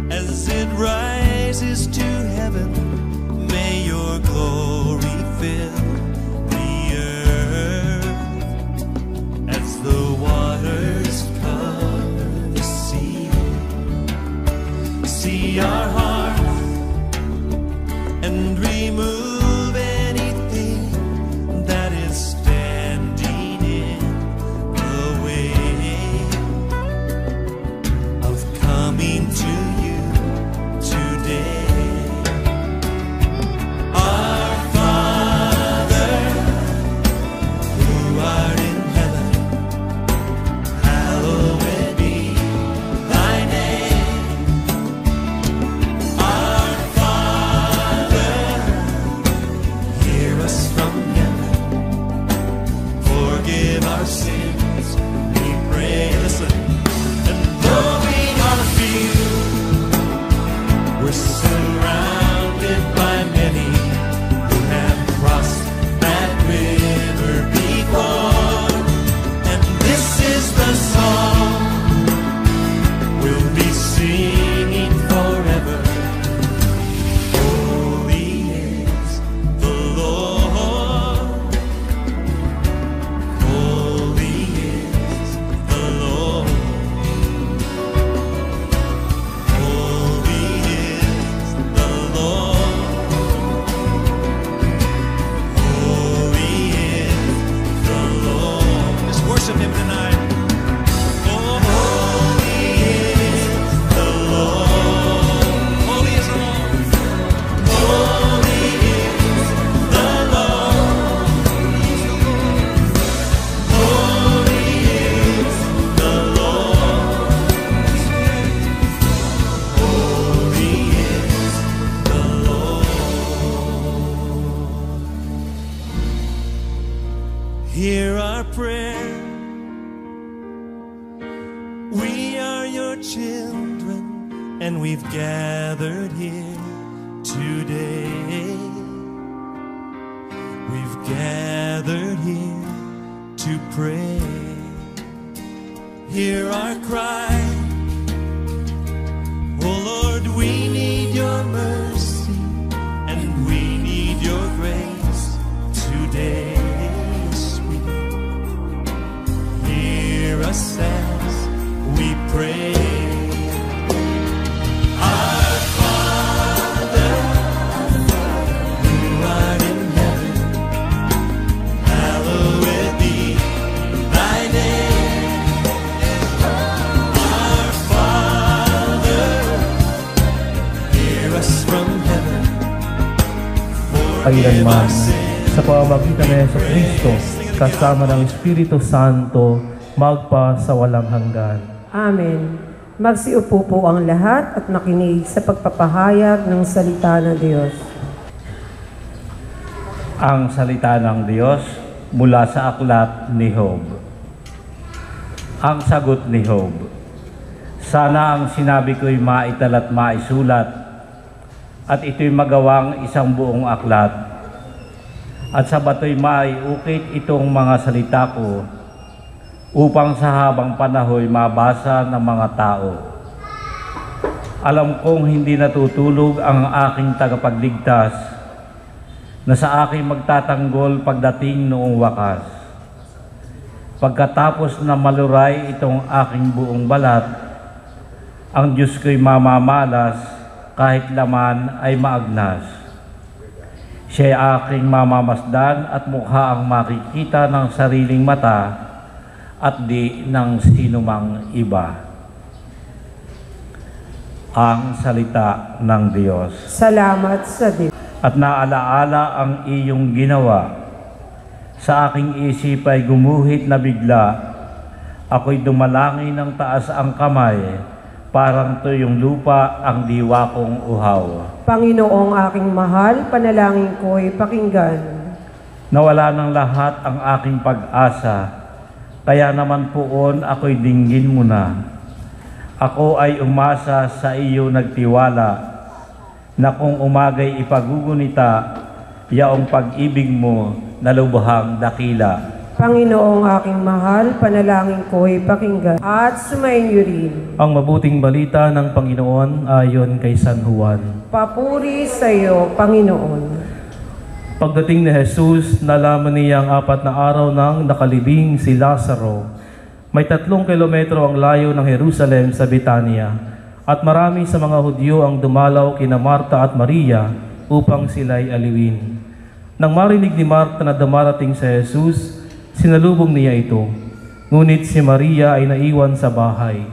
as it rises to heaven. May your glory fill the earth as the waters cover the sea. See our hearts and remove anything that is standing in the way of coming to you today. Our Father, who art in heaven, hallowed be thy name. Our Father, hear us from heaven, forgive our sins, we pray. Listen, and though we are few, we're surrounded by many who have crossed that river before. And this is the song we'll be singing forever. Holy is the Lord. Holy is the Lord. Holy is the Lord. Holy is the Lord. Just worship him tonight. Oh, holy is the Lord. Holy is the Lord. Holy is the Lord. Holy is the Lord. Holy is the Lord. Hear our prayer. We are your children, and we've gathered here today. We've gathered here to pray. Hear our cry. Oh Lord, we need your mercy and we need your grace today. Yes, we do. Hear us as we pray. Our Father, who art in heaven, hallowed be thy name. Our Father, hear us from heaven, forgive Kailanman our sins. sa pamamagitan ng Jesucristo kasama ng Espiritu Santo magpa sa walang hanggan. Amen. Magsiupo po ang lahat at makinig sa pagpapahayag ng salita ng Diyos. Ang salita ng Diyos mula sa aklat ni Job. Ang sagot ni Job. Sana ang sinabi ko'y maital at maisulat, at ito'y magawang isang buong aklat, at sa bato'y maiukit itong mga salita ko, upang sa habang panahoy mabasa ng mga tao. Alam kong hindi natutulog ang aking tagapagligtas, na sa aking magtatanggol pagdating noong wakas. Pagkatapos na maluray itong aking buong balat, ang Diyos ko'y mamamalas kahit laman ay maagnas. Siya'y aking mamamasdan at mukha ang makikita ng sariling mata at di ng sinumang iba. ang salita ng Diyos. Salamat sa Diyos. At naalaala ang iyong ginawa. Sa aking isip ay gumuhit na bigla. Ako'y dumalangin ng taas ang kamay. Parang tuyong lupa ang diwa kong uhaw. Panginoong aking mahal, panalangin ko'y pakinggan. Nawala ng lahat ang aking pag-asa. Kaya naman poon ako'y dinggin mo na. Ako ay umasa sa iyo nagtiwala, na kung umagay ipagugunita, yaong pag-ibig mo na lubhang dakila. Panginoong aking mahal, panalangin ko'y pakinggan at sumainyo rin. Ang mabuting balita ng Panginoon ayon kay San Juan. Papuri sa iyo, Panginoon. Pagdating ni Jesus, nalaman niya ang 4 na araw nang nakalibing si Lazaro. May 3 kilometro ang layo ng Jerusalem sa Betania, at marami sa mga Hudyo ang dumalaw kina Marta at Maria upang sila'y aliwin. Nang marinig ni Marta na dumarating si Jesus, sinalubong niya ito. Ngunit si Maria ay naiwan sa bahay.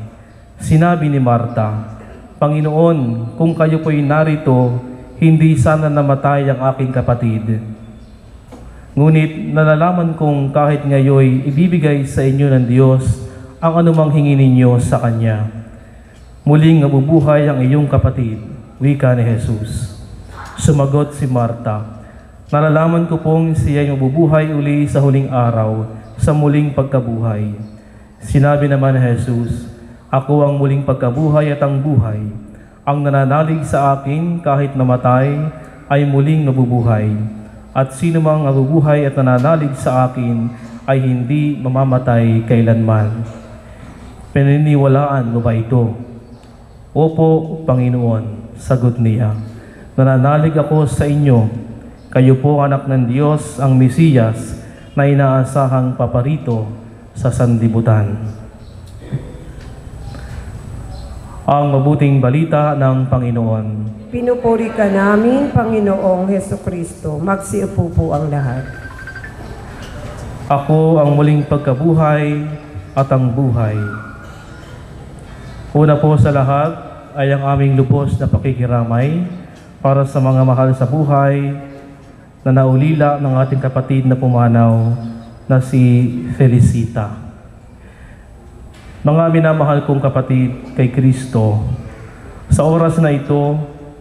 Sinabi ni Marta, Panginoon, kung kayo po'y narito, hindi sana namatay ang aking kapatid. Ngunit nalalaman kong kahit ngayoy ibibigay sa inyo ng Diyos ang anumang hingi ninyo sa Kanya. Muling nabubuhay ang iyong kapatid, wika ni Jesus. Sumagot si Marta, nalalaman ko pong siya'y mabubuhay uli sa huling araw, sa muling pagkabuhay. Sinabi naman ni Jesus, ako ang muling pagkabuhay at ang buhay. Ang nananalig sa akin kahit namatay ay muling nabubuhay. At sino mang nabubuhay at nananalig sa akin ay hindi mamamatay kailanman. Pininiwalaan mo ba ito? Opo, Panginoon, sagot niya. Nananalig ako sa inyo. Kayo po anak ng Diyos, ang Mesiyas, na inaasahang paparito sa sanlibutan. Ang mabuting balita ng Panginoon. Pinupuri ka namin, Panginoong Hesukristo. Magsiupo po ang lahat. Ako ang muling pagkabuhay at ang buhay. Una po sa lahat ay ang aming lubos na pakikiramay para sa mga mahal sa buhay na naulila ng ating kapatid na pumanaw na si Felicita. Mga minamahal kong kapatid kay Kristo, sa oras na ito,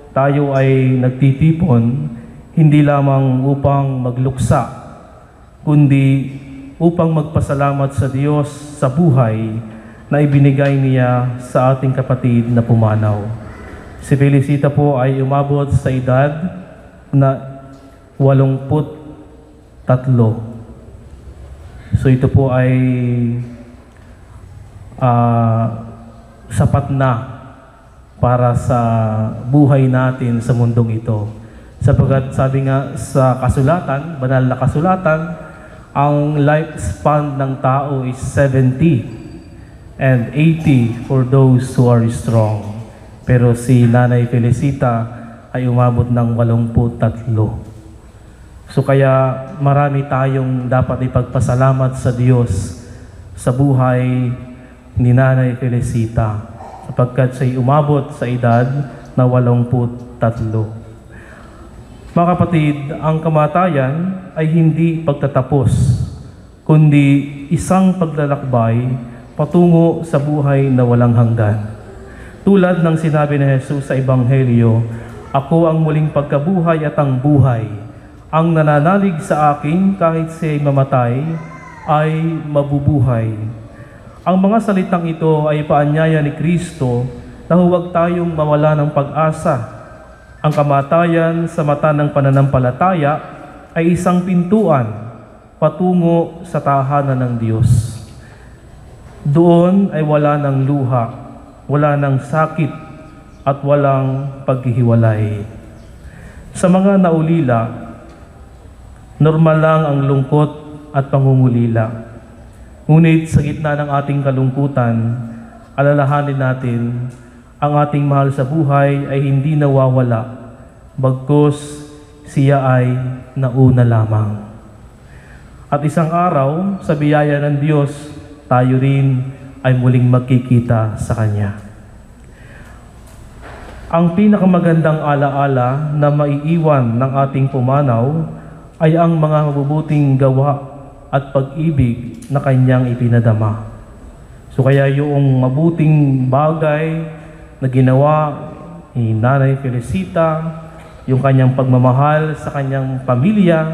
tayo ay nagtitipon hindi lamang upang magluksa, kundi upang magpasalamat sa Diyos sa buhay na ibinigay niya sa ating kapatid na pumanaw. Si Felicita po ay umabot sa edad na 83. So ito po ay sapat na para sa buhay natin sa mundong ito. Sapagkat sabi nga sa kasulatan, banal na kasulatan, ang lifespan ng tao is 70 and 80 for those who are strong. Pero si Nanay Felicita ay umabot ng 83. So kaya marami tayong dapat ipagpasalamat sa Diyos sa buhay ni Nanay Felicita, sapagkat siya'y umabot sa edad na 83. Mga kapatid, ang kamatayan ay hindi pagtatapos, kundi isang paglalakbay patungo sa buhay na walang hanggan. Tulad ng sinabi ni Jesus sa Ebanghelyo, ako ang muling pagkabuhay at ang buhay. Ang nananalig sa akin kahit siya'y mamatay ay mabubuhay. Ang mga salitang ito ay paanyaya ni Kristo na huwag tayong mawala ng pag-asa. Ang kamatayan sa mata ng pananampalataya ay isang pintuan patungo sa tahanan ng Diyos. Doon ay wala ng luha, wala ng sakit, at walang paghihiwalay. Sa mga naulila, normal lang ang lungkot at pangungulila. Ngunit sa gitna ng ating kalungkutan, alalahanin natin, ang ating mahal sa buhay ay hindi nawawala, bagkus siya ay nauna lamang. At isang araw, sa biyaya ng Diyos, tayo rin ay muling magkikita sa Kanya. Ang pinakamagandang alaala na maiiwan ng ating pumanaw ay ang mga mabubuting gawa at pag-ibig na kanyang ipinadama. So kaya yung mabuting bagay na ginawa ni Nanay Felicita, yung kanyang pagmamahal sa kanyang pamilya,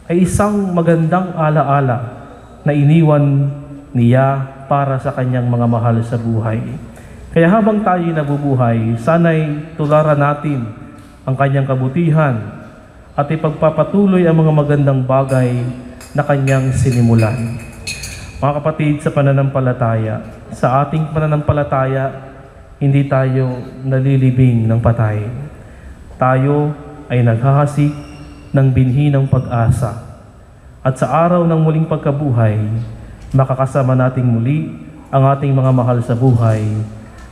ay isang magandang alaala na iniwan niya para sa kanyang mga mahal sa buhay. Kaya habang tayo nabubuhay, sana'y tularan natin ang kanyang kabutihan at ipagpapatuloy ang mga magandang bagay na kanyang sinimulan. Mga kapatid, sa pananampalataya, sa ating pananampalataya, hindi tayo nalilibing ng patay. Tayo ay naghahasik ng binhi ng pag-asa. At sa araw ng muling pagkabuhay, makakasama nating muli ang ating mga mahal sa buhay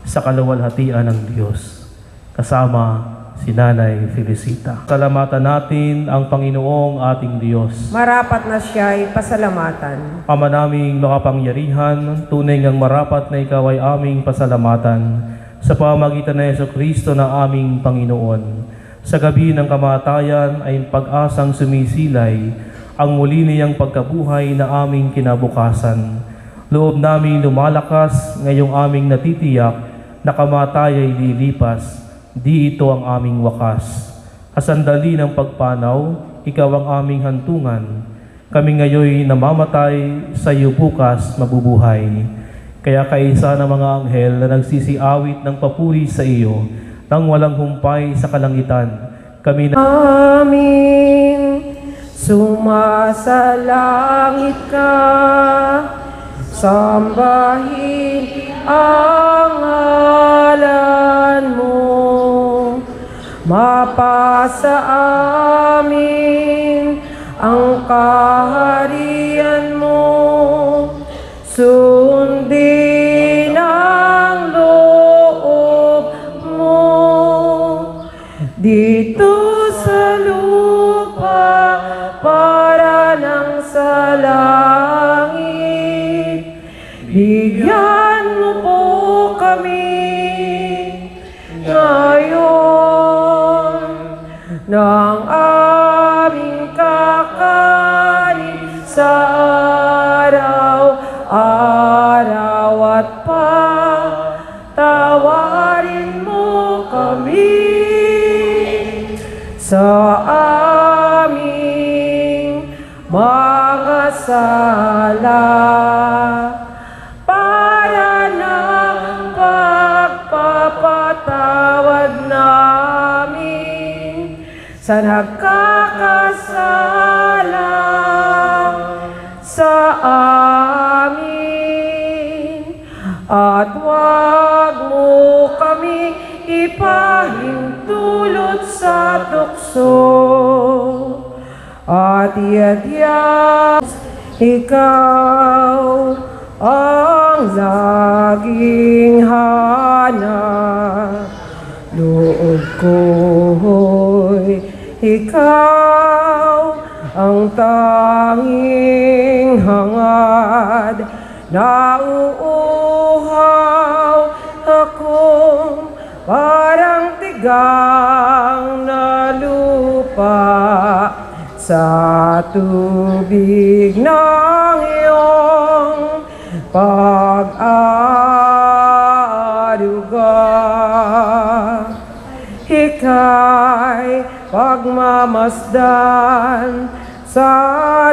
sa kaluwalhatian ng Diyos. Kasama si Nanay Felicita. Salamatan natin ang Panginoong ating Diyos. Marapat na siya'y pasalamatan. Ama naming makapangyarihan, tunay ngang marapat na ikaw ay aming pasalamatan sa pamamagitan ng Jesucristo na aming Panginoon. Sa gabi ng kamatayan ay pag-asang sumisilay ang muli niyang pagkabuhay na aming kinabukasan. Loob namin lumalakas ngayong aming natitiyak na kamatay ay lilipas. Di ito ang aming wakas. Kasandali ng pagpanaw, ikaw ang aming hantungan. Kami ngayoy namamatay, sa iyo bukas mabubuhay. Kaya kaisa ng mga anghel na nagsisiawit ng papuri sa iyo, nang walang humpay sa kalangitan, kami na Amin. Sumasalangit ka, sambahin ang ngalan mo. Mapasa amin ang kaharian mo, sundin ang loob mo dito sa lupa para nang sa langit. Bigyan mo po kami ngayon ng aming kakanin sa araw-araw at patawarin mo kami sa aming mga sala para ng pagpapatawad namin sa nagkakasala sa amin. At huwag mo kami ipahintulot sa tukso, at iadya ikaw ang laging hanap. Loob ko'y ikaw ang tanging hangad. Nauuhaw akong parang tigang na lupa sa tubig ng iyong pag-aaruga. Ika'y pagmamasdan sa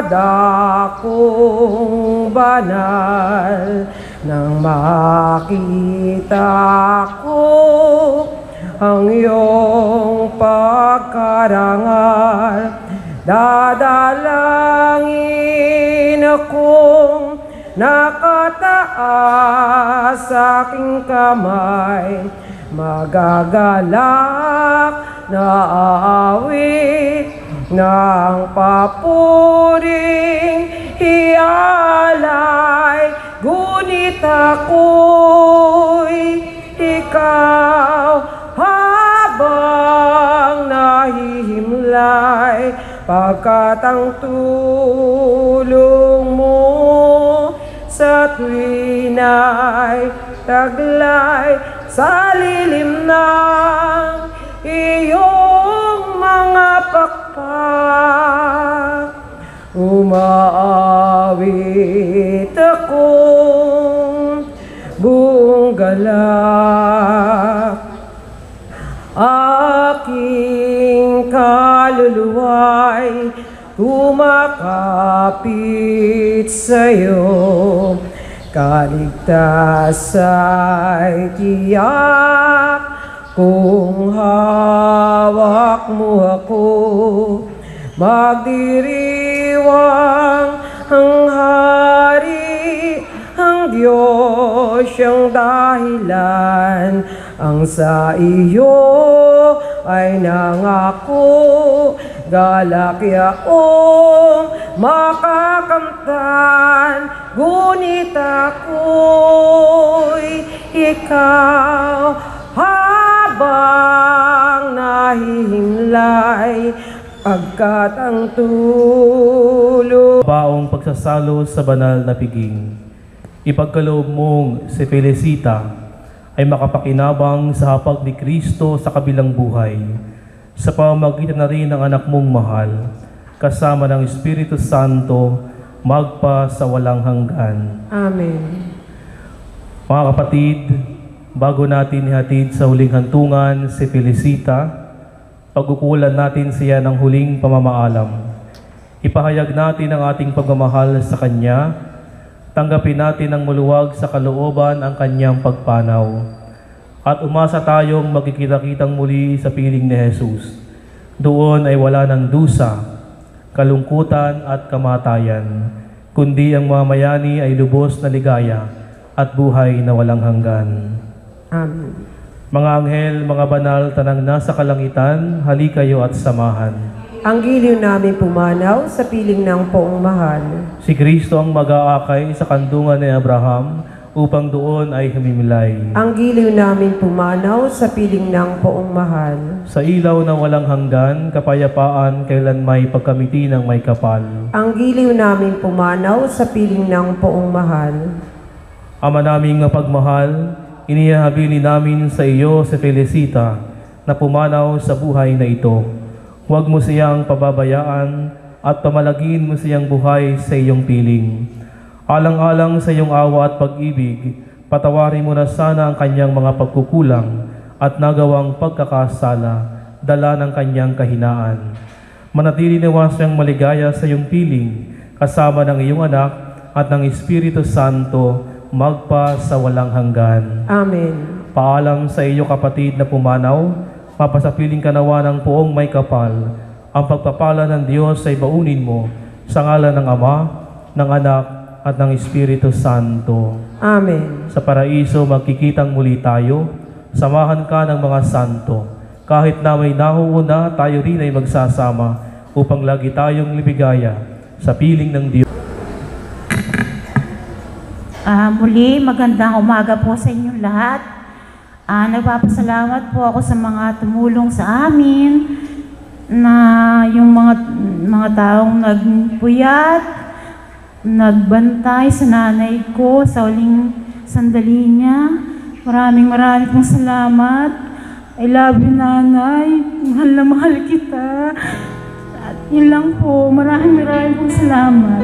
dakong banal. Nang makita ko ang iyong pagkarangal, dadalangin akong nakataas sa aking kamay, magagalak na aawit ng papuring ialay. Ngunit ako'y ikaw habang nahihimlay, pagkat ang tulong mo sa tuwina'y taglay sa lilim ng iyong mga pakpak. Umaawit akong buong galak, aking kaluluwa'y kumakapit sa'yo. Kaligtas ay tiyak kung hawak mo ako. Magdiriwang ang hari, ang Diyos siyang dahilan. Ang sa iyo ay nangako, galak yaong makakamtan. Ngunit ako'y ikaw habang nahihimlay, pagkat ang tulog. Baong pagsasalo sa banal na piging, ipagkaloob mong si Felicita ay makapakinabang sa hapag ni Kristo sa kabilang buhay, sa pamamagitan na rin ng anak mong mahal, kasama ng Espiritu Santo, magpa sa walang hanggan. Amen. Mga kapatid, bago natin ihatid sa huling hantungan si Felicita, pagkukulan natin siya ng huling pamamaalam. Ipahayag natin ang ating pagmamahal sa Kanya. Tanggapin natin ng maluwag sa kalooban ang Kanyang pagpanaw. At umasa tayong magkikita-kitang muli sa piling ni Jesus. Doon ay wala ng dusa, kalungkutan at kamatayan, kundi ang mamayani ay lubos na ligaya at buhay na walang hanggan. Amen. Mga anghel, mga banal, tanang nasa kalangitan, halikayo at samahan. Ang giliw namin pumanaw sa piling ng poong mahal. Si Kristo ang mag-aakay sa kandungan ni Abraham upang doon ay humimilay. Ang giliw namin pumanaw sa piling ng poong mahal. Sa ilaw na walang hanggan, kapayapaan kailan may pagkamiti ng may kapal. Ang giliw namin pumanaw sa piling ng poong mahal. Ama naming mapagmahal, inihahabili namin sa iyo si Felicita na pumanaw sa buhay na ito. Huwag mo siyang pababayaan at pamalagin mo siyang buhay sa iyong piling. Alang-alang sa iyong awa at pag-ibig, patawarin mo na sana ang kanyang mga pagkukulang at nagawang pagkakasala, dala ng kanyang kahinaan. Manatili nawa siyang maligaya sa iyong piling, kasama ng iyong anak at ng Espiritu Santo, magpa sa walang hanggan. Amen. Paalam sa iyo kapatid na pumanaw, mapasapiling ka nawa ng poong may kapal. Ang pagpapala ng Diyos ay baunin mo sa ngalan ng Ama, ng Anak, at ng Espiritu Santo. Amen. Sa paraiso magkikitang muli tayo, samahan ka ng mga santo. Kahit na may nahuuna, tayo rin ay magsasama upang lagi tayong libigaya sa piling ng Diyos. Muli, magandang umaga po sa inyong lahat. Nagpapasalamat po ako sa mga tumulong sa amin, na yung mga taong nagpuyat, nagbantay sa nanay ko sa huling sandali niya. Maraming pong salamat. I love you, nanay. Mahal na mahal kita. At yun lang po. Maraming pong salamat.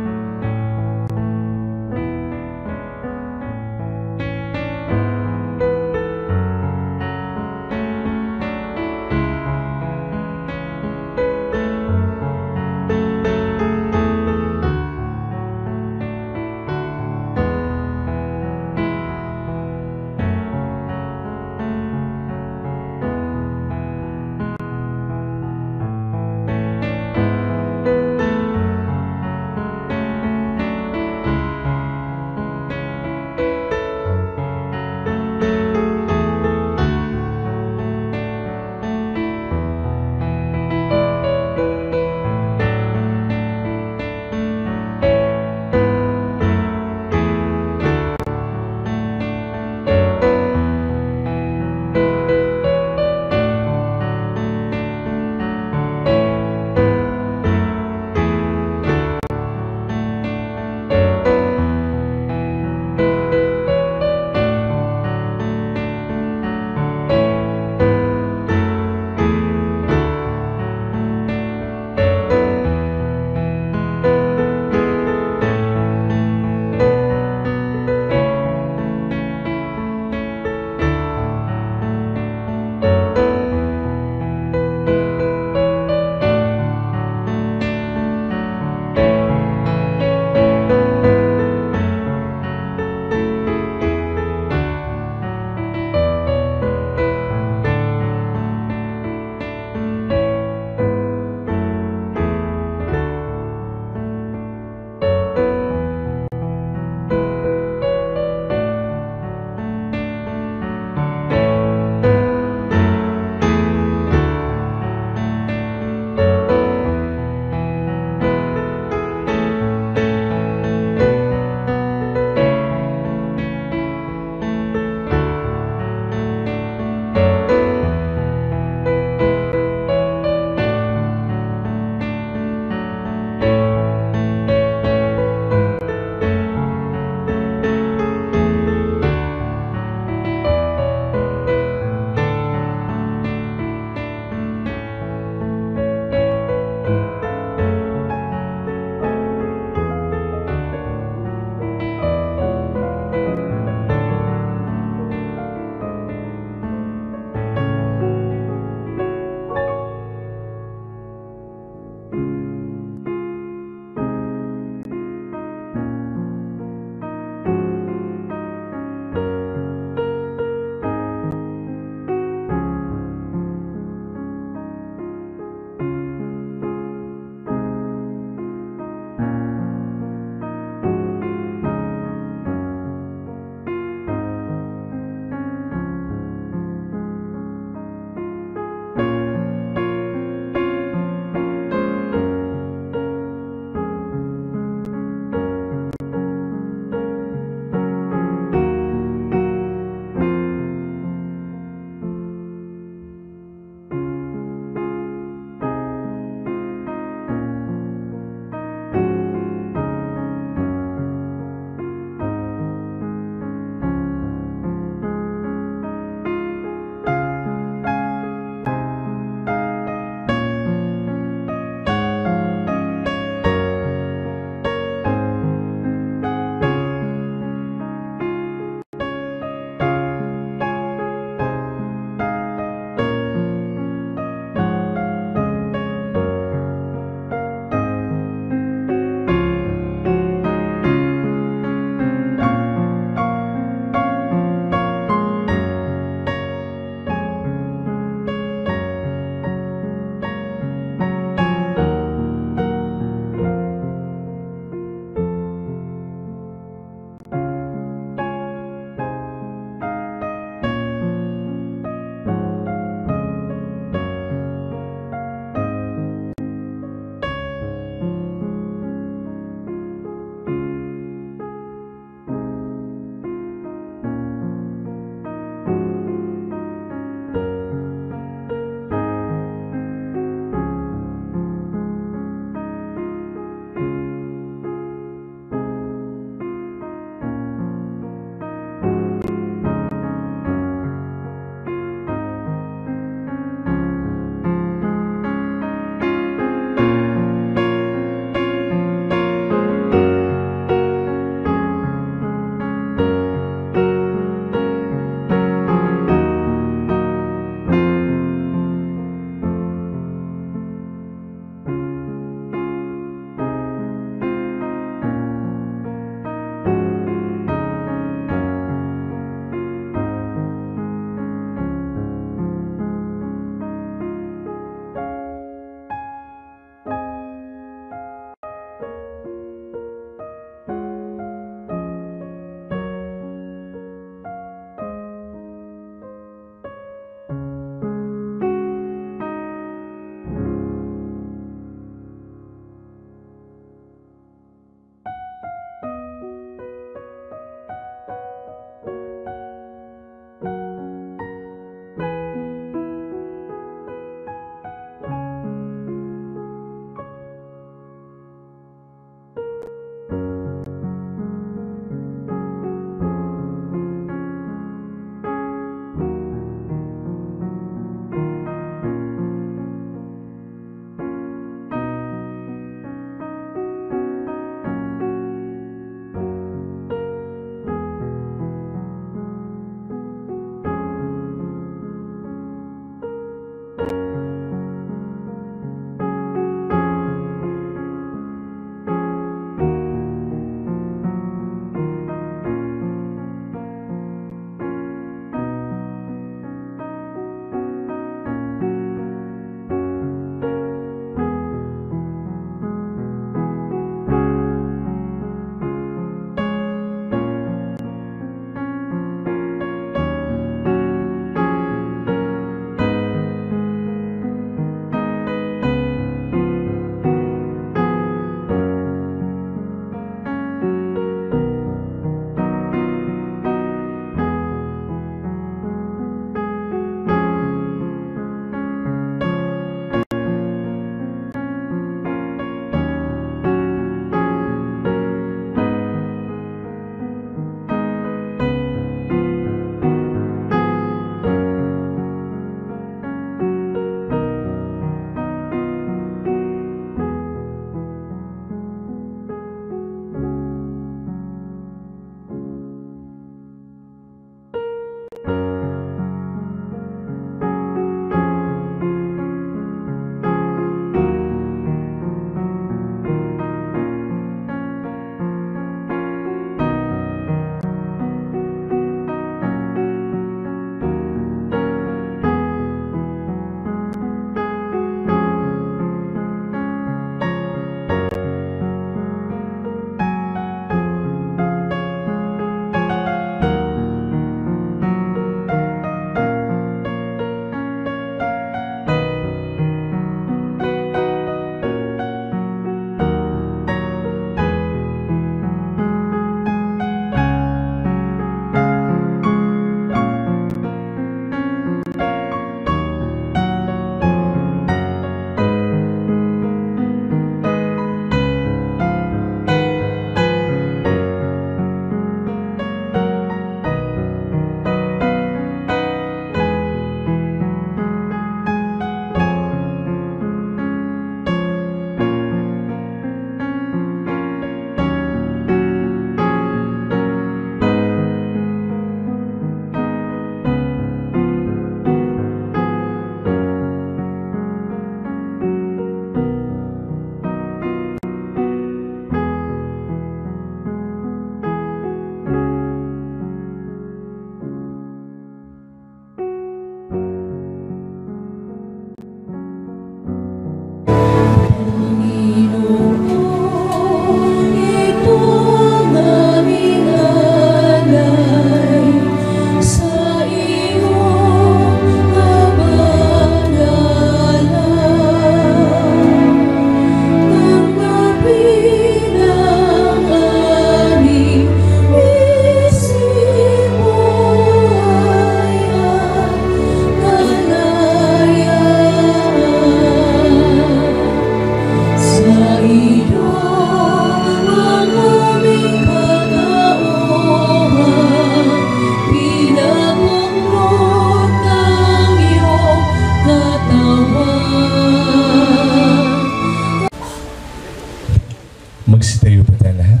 Magsitayo po tayo lahat.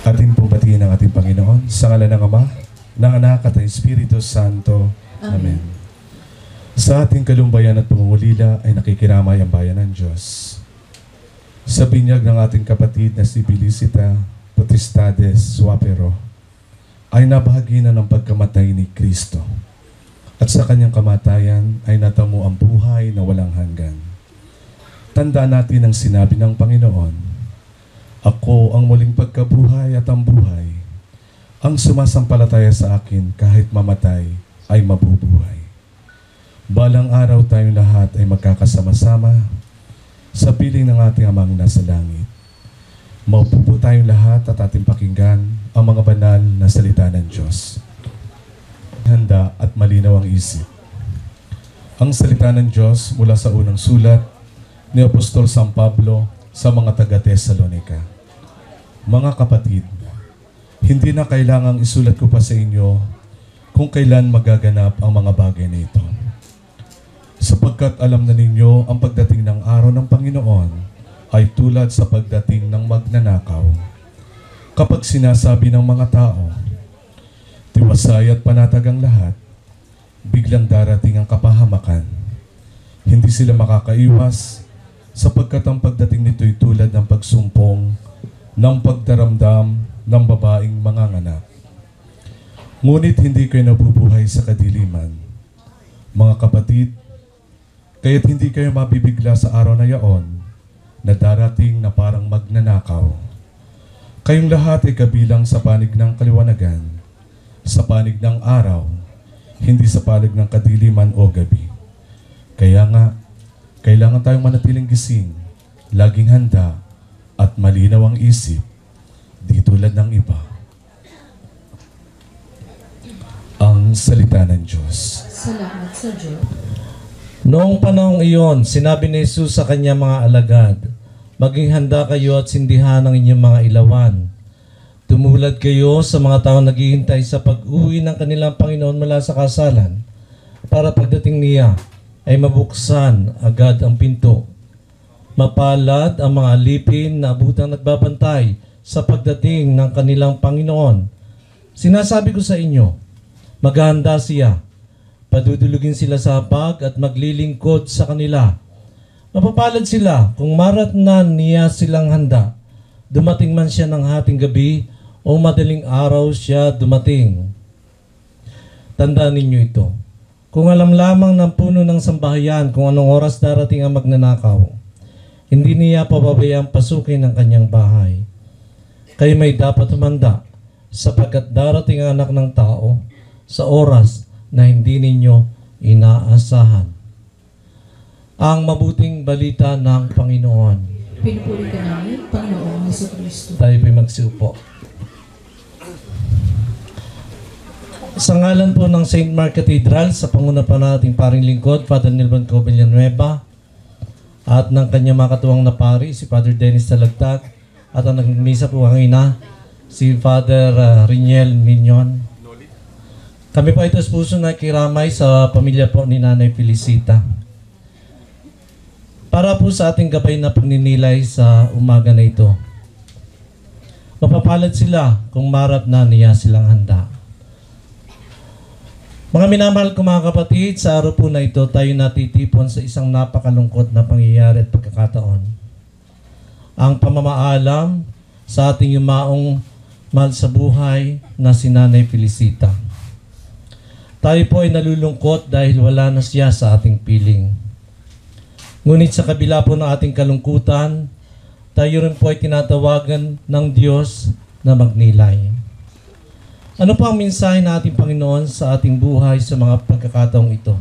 Atin po batiin ang ating Panginoon sa ngalan ng Ama, ng Anak at ng Espiritu Santo. Amen. Sa ating kalumbayan at pangungulila ay nakikiramay ang bayan ng Diyos. Sa binyag ng ating kapatid na si Felicita Potestades Suapero ay nabahagi na ng pagkamatay ni Kristo. At sa kanyang kamatayan ay natamo ang buhay na walang hanggan. Tandaan natin ang sinabi ng Panginoon, "Ako ang muling pagkabuhay at ang buhay. Ang sumasampalataya sa akin kahit mamatay ay mabubuhay." Balang araw tayong lahat ay magkakasama-sama sa piling ng ating Amang nasa langit. Maupo po tayong lahat at ating pakinggan ang mga banal na salita ng Diyos. Handa at malinaw ang isip. Ang salita ng Diyos mula sa unang sulat ni Apostol San Pablo sa mga taga-Tesalonica. Mga kapatid, hindi na kailangang isulat ko pa sa inyo kung kailan magaganap ang mga bagay na ito. Sapagkat alam na ninyo ang pagdating ng araw ng Panginoon ay tulad sa pagdating ng magnanakaw. Kapag sinasabi ng mga tao, tiwasay at panatag ang lahat, biglang darating ang kapahamakan. Hindi sila makakaiwas sapagkat ang pagdating nito'y tulad ng pagsumpong ng pagdaramdam ng babaeng manganganak. Ngunit hindi kayo nabubuhay sa kadiliman. Mga kapatid, kaya't hindi kayo mabibigla sa araw na yaon na darating na parang magnanakaw. Kayong lahat ay kabilang sa panig ng kaliwanagan, sa panig ng araw, hindi sa panig ng kadiliman o gabi. Kaya nga, kailangan tayong manatiling gising, laging handa, at malinaw ang isip, di tulad ng iba. Ang salita ng Diyos. Salamat sa Diyos. Noong panahong iyon, sinabi ni Jesus sa kanyang mga alagad, "Maging handa kayo at sindihan ang inyong mga ilawan. Tumulad kayo sa mga taong naghihintay sa pag-uwi ng kanilang Panginoon mula sa kasalan, para pagdating niya ay mabuksan agad ang pinto. Mapalad ang mga alipin na abutang nagbabantay sa pagdating ng kanilang Panginoon. Sinasabi ko sa inyo, maghahanda siya, padudulugin sila sa hapag at maglilingkod sa kanila. Mapapalad sila kung maratnan niya silang handa, dumating man siya ng hating gabi o madaling araw siya dumating." Tandaan ninyo ito. Kung alam lamang ng puno ng sambahayan kung anong oras darating ang magnanakaw, hindi niya pababayang pasukin ang kanyang bahay. Kayo may dapat humanda, sapagkat darating ang Anak ng Tao sa oras na hindi ninyo inaasahan. Ang mabuting balita ng Panginoon. Pinupuri ka namin, Panginoong Jesucristo. Tayo po'y magsiupo. Sa ngalan po ng St. Mark Cathedral, sa panguna pa nating paring lingkod, Father Nilbon Co. Villanueva, at ng kanyang makatuwang na pari, si Father Dennis Talagtag, at ang nagmisa po kanina, si Father Riniel Mignon. Kami po ito sa puso na kiramay sa pamilya po ni Nanay Felicita. Para po sa ating gabay na pagninilay sa umaga na ito. Mapapalad sila kung marat na niya silang handa. Mga minamahal ko mga kapatid, sa araw po na ito tayo natitipon sa isang napakalungkot na pangyayari at pagkakataon. Ang pamamaalam sa ating yumaong mahal sa buhay na si Nanay Felicita. Tayo po ay nalulungkot dahil wala na siya sa ating piling. Ngunit sa kabila po ng ating kalungkutan, tayo rin po ay tinatawagan ng Diyos na magnilay. Ano pa ang mensahe ng ating Panginoon sa ating buhay sa mga pagkakataong ito?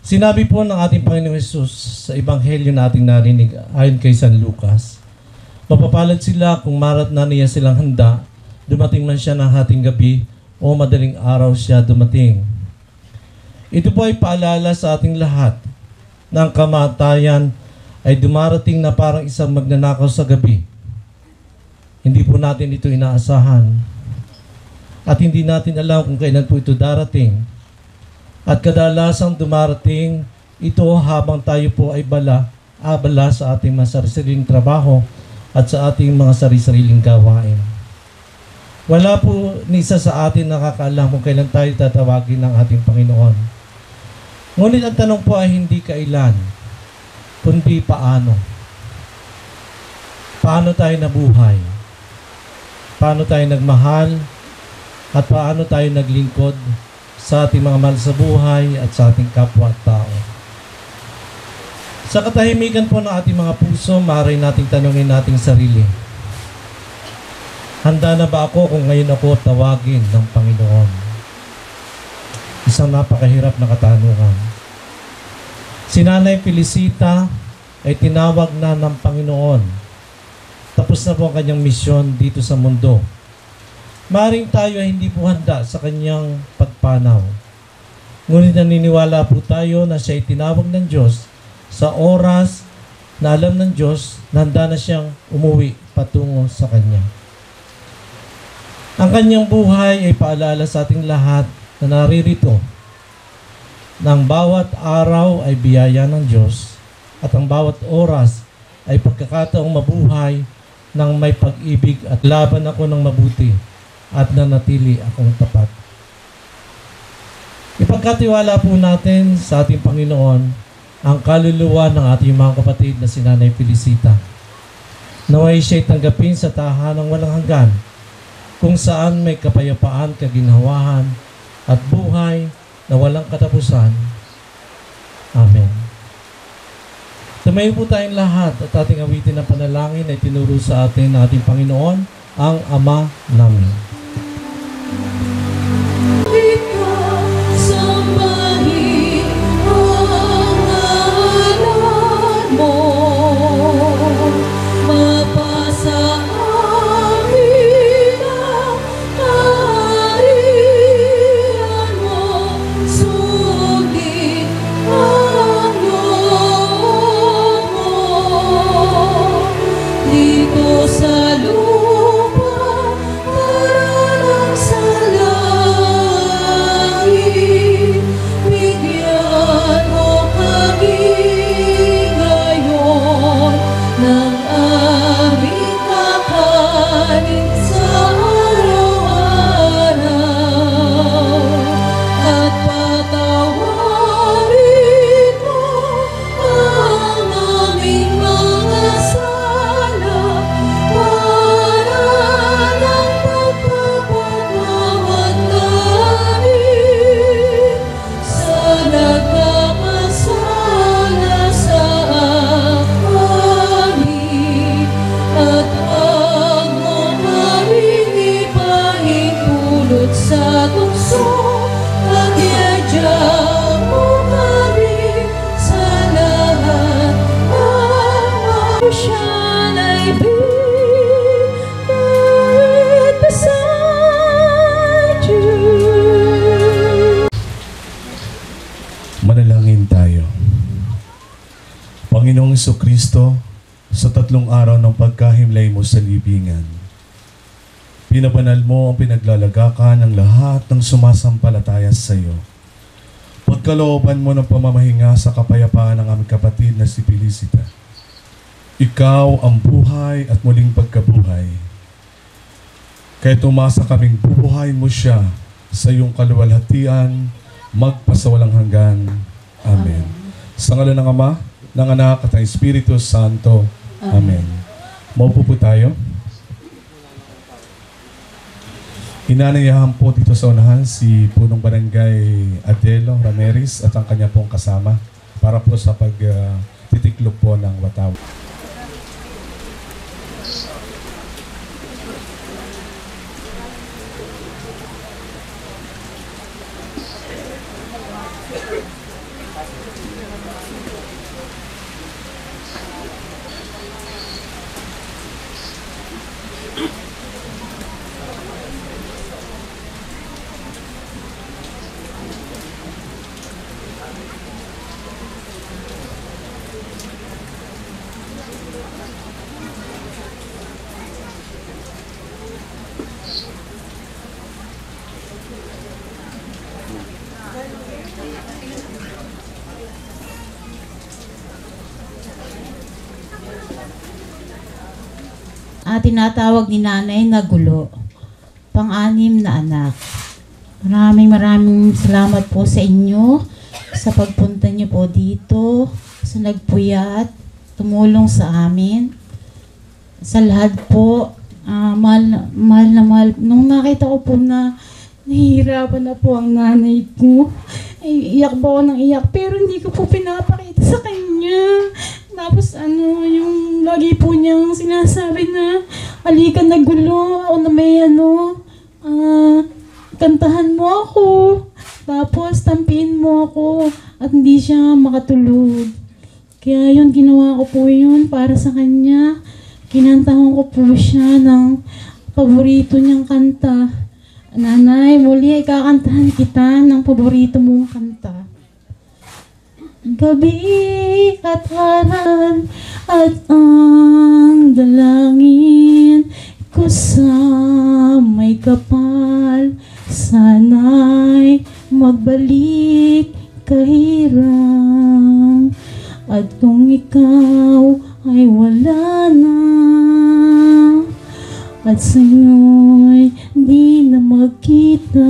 Sinabi po ng ating Panginoon Jesus sa Ebanghelyo na ating narinig ayon kay San Lucas, mapapalad sila kung marat na niya silang handa, dumating man siya ng hating gabi o madaling araw siya dumating. Ito po ay paalala sa ating lahat na ang kamatayan ay dumarating na parang isang magnanakaw sa gabi. Hindi po natin ito inaasahan. At hindi natin alam kung kailan po ito darating. At kadalasang dumarating ito habang tayo po ay abala sa ating mga sariling trabaho at sa ating mga sariling gawain. Wala po ni isa sa atin nakakaalam kung kailan tayo tatawagin ng ating Panginoon. Ngunit ang tanong po ay hindi kailan, kundi paano. Paano tayo nabuhay? Paano tayo nagmahal? At paano tayo naglingkod sa ating mga mahal sa buhay at sa ating kapwa at tao? Sa katahimikan po ng ating mga puso, maaari nating tanungin nating sarili. Handa na ba ako kung ngayon ako tawagin ng Panginoon? Isang napakahirap na katanungan. Si Nanay Felicita ay tinawag na ng Panginoon. Tapos na po ang kanyang misyon dito sa mundo. Maaring tayo ay hindi po handa sa kanyang pagpanaw. Ngunit naniniwala po tayo na siya ay tinawag ng Diyos sa oras na alam ng Diyos na handa na siyang umuwi patungo sa Kanya. Ang kanyang buhay ay paalala sa ating lahat na naririto na ang bawat araw ay biyaya ng Diyos at ang bawat oras ay pagkakataong mabuhay ng may pag-ibig at laban ako ng mabuti at nanatili akong tapat. Ipagkatiwala po natin sa ating Panginoon ang kaluluwa ng ating mga kapatid na si Nanay Felicita. Naway siya'y tanggapin sa tahanang walang hanggan, kung saan may kapayapaan, kaginhawahan, at buhay na walang katapusan. Amen. Tumayo po tayong lahat at ating awitin ng panalangin ay tinuro sa atin ng ating Panginoon, ang Ama namin. Manalangin tayo. Panginoong Jesucristo, sa 3 araw ng pagkahimlay mo sa libingan, pinabanal mo ang pinaglalagakan ng lahat ng sumasampalataya sa iyo. Pagkalooban mo ng pamamahinga sa kapayapaan ng aming kapatid na si Felicita. Ikaw ang buhay at muling pagkabuhay. Kaya tumasa kaming bubuhayin mo siya sa iyong kaluwalhatian, magpasawalang hanggan. Amen. Sa ngalan ng Ama, ng Anak at ng Espiritu Santo. Amen. Maupo po tayo. Inanayahan po dito sa unahan si Punong Barangay Adelo Ramirez at ang kanya pong kasama para po sa pagtitiklop po ng wataw. tinatawag ni nanay na gulo. Pang-anim na anak. Maraming salamat po sa inyo sa pagpunta niyo po dito, sa nagpuyat, tumulong sa amin. Sa lahat po, mahal na mahal. Nung nakita ko po na nahihirapan na po ang nanay ko, ay, iyak po ako ng iyak, pero hindi ko po pinapakita sa kanya. Tapos yung lagi po niyang sinasabi na, halika na gulo, ako na may kantahan mo ako. Tapos tampiin mo ako at hindi siya makatulog. Kaya yun, ginawa ko po yun para sa kanya. Kinantahan ko po siya ng paborito niyang kanta. Nanay, muli ay kakantahan kita ng paborito mong kanta. Gabi at araw at ang dalangin ko sa may kapal, sana'y magbalik kahirang. At kung ikaw ay wala na, at sa'yo'y di na magkita,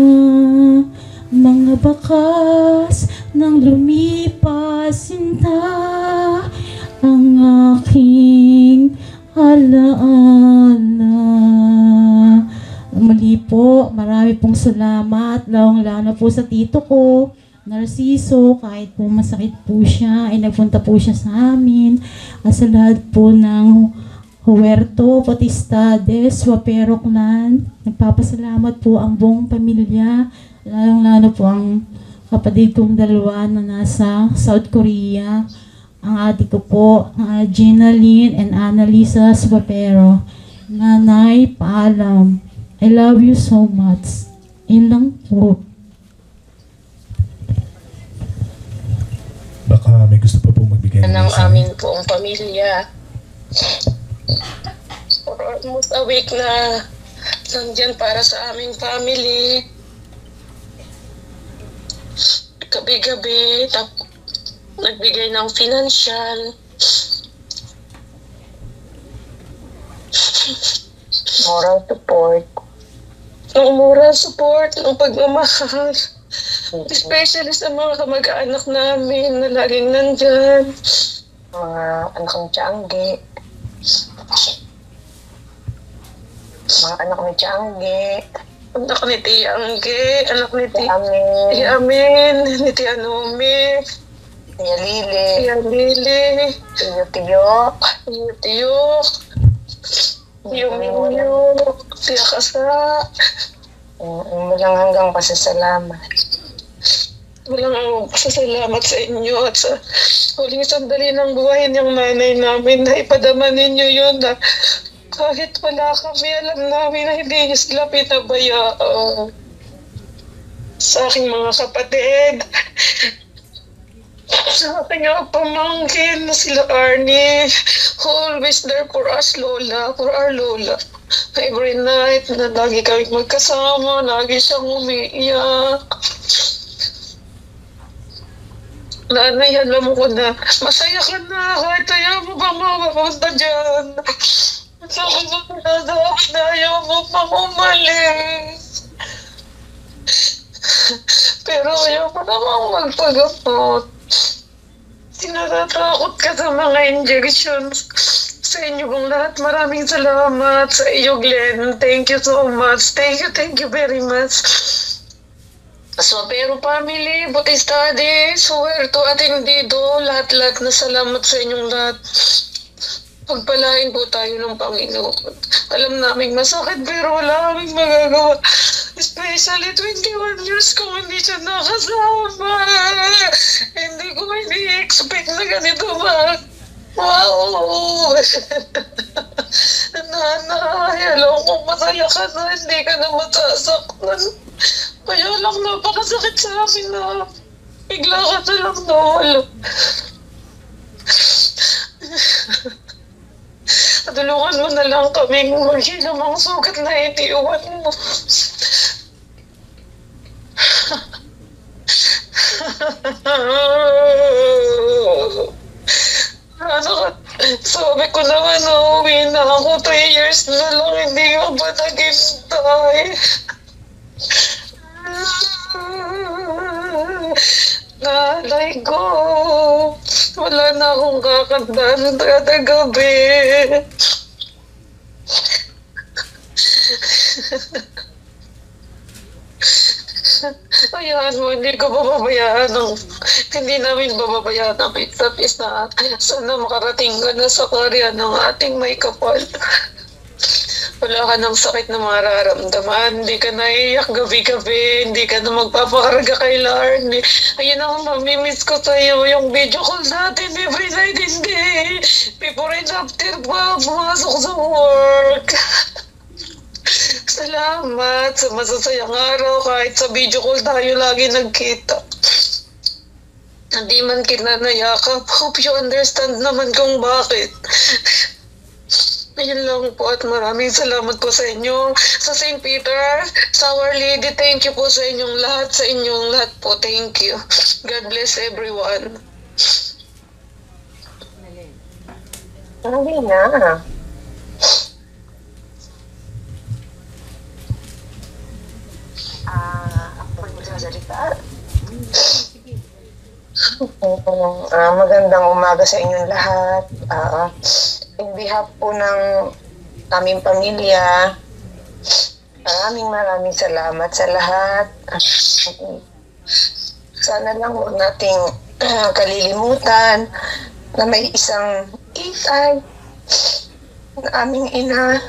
mga bakas nang lumipas sinta ang aking alaala. Muli po, marami pong salamat, lalong-lalo po sa tito ko, Narciso, kahit po masakit po siya, ay nagpunta po siya sa amin. At sa lahat po ng Huerto, Potestades, Wapero Clan, nagpapasalamat po ang buong pamilya, lalong-lalo po ang kapatid kong dalawa na nasa South Korea, ang ate ko po, Gina Lynn and Annalisa Swapero. Nanay, paalam. I love you so much. Yun lang po. Baka may gusto pa po magbigay ng ng mensahe. aming buong pamilya. For almost a week na nandyan para sa aming family. Gabi-gabi, nagbigay ng financial. Moral support. Ng moral support, ng pagmamahal. Especially sa mga kamag-anak namin na laging nandyan. Mga anak ng Tiangge. Mga anak ni Tiangge. Anak ni Tiangge. Anak ni Tiamin. Ni Tianome. Tia Lili. Tia Lili. Tiyo Tiyok. Tiyo Tiyok. Tiyo Minyo. Tia Kasa. Walang hanggang pasasalamat. Walang hanggang pasasalamat sa inyo at sa huling sandali ng buhay niyang nanay namin na ipadama ninyo yun na kahit wala kami, alam namin na hindi niyo sila pinabayaan. Sa aking mga kapatid, sa aking mga pamangkin na sila Arnie, always there for us, Lola, for our Lola. Every night na lagi kami magkasama, lagi siyang umiiyak. Nanay, alam ko na, masaya ka na, kahit ayaw mo ba makapunta dyan. Sabi ko na ayaw mo pa umalis. Pero ayaw mo namang magpagamot. Sinatatakot ka sa mga injections. Sa inyo pong lahat, maraming salamat. Sa iyo, Glenn, thank you so much. Thank you very much. Swapero family, Potestades, Huerto at Indido, lahat-lahat na salamat sa inyong lahat. Pagpalain po tayo ng Panginoon. Alam namin masakit pero wala kaming magagawa. Especially 21 years ko hindi siya nakasama. Hindi ko ini-expect na ganito ba? Wow! Nanay, alam kong masaya ka na, hindi ka na matasaktan. Kaya lang napakasakit sa amin na bigla ka na lang nawala. Tulungan mo na lang kaming maghilam ang sugat na iniiwan mo. Sabi ko naman, uwi na ako. 3 years na lang, hindi ka ba naghintay? Nanay ko, wala na akong kakandaan kada gabi. Hayaan mo, hindi ko bababayaan hindi namin bababayaan ang itapis na sana makarating ka na sa karya ng ating may kapal. Wala ka ng sakit na mararamdaman, hindi ka naiyak gabi-gabi, hindi ka na magpapakarga kay Larnie. Ayun ang mamimiss ko sa'yo, yung video call natin every night and day. Before and after pa, pumasok sa work. Salamat sa masasayang araw kahit sa video call tayo lagi nagkita. Hindi man kita nayakap. Hope you understand naman kung bakit. Ayun lang po at maraming salamat po sa inyo. Sa St. Peter, sa Our Lady, thank you po sa inyong lahat. Sa inyong lahat po, thank you. God bless everyone. Hindi na. Ako yung magsasalita. Magandang umaga sa inyong lahat. In behalf po ng aming pamilya, maraming salamat sa lahat. Sana lang huwag nating kalilimutan na may isang itay na aming ina.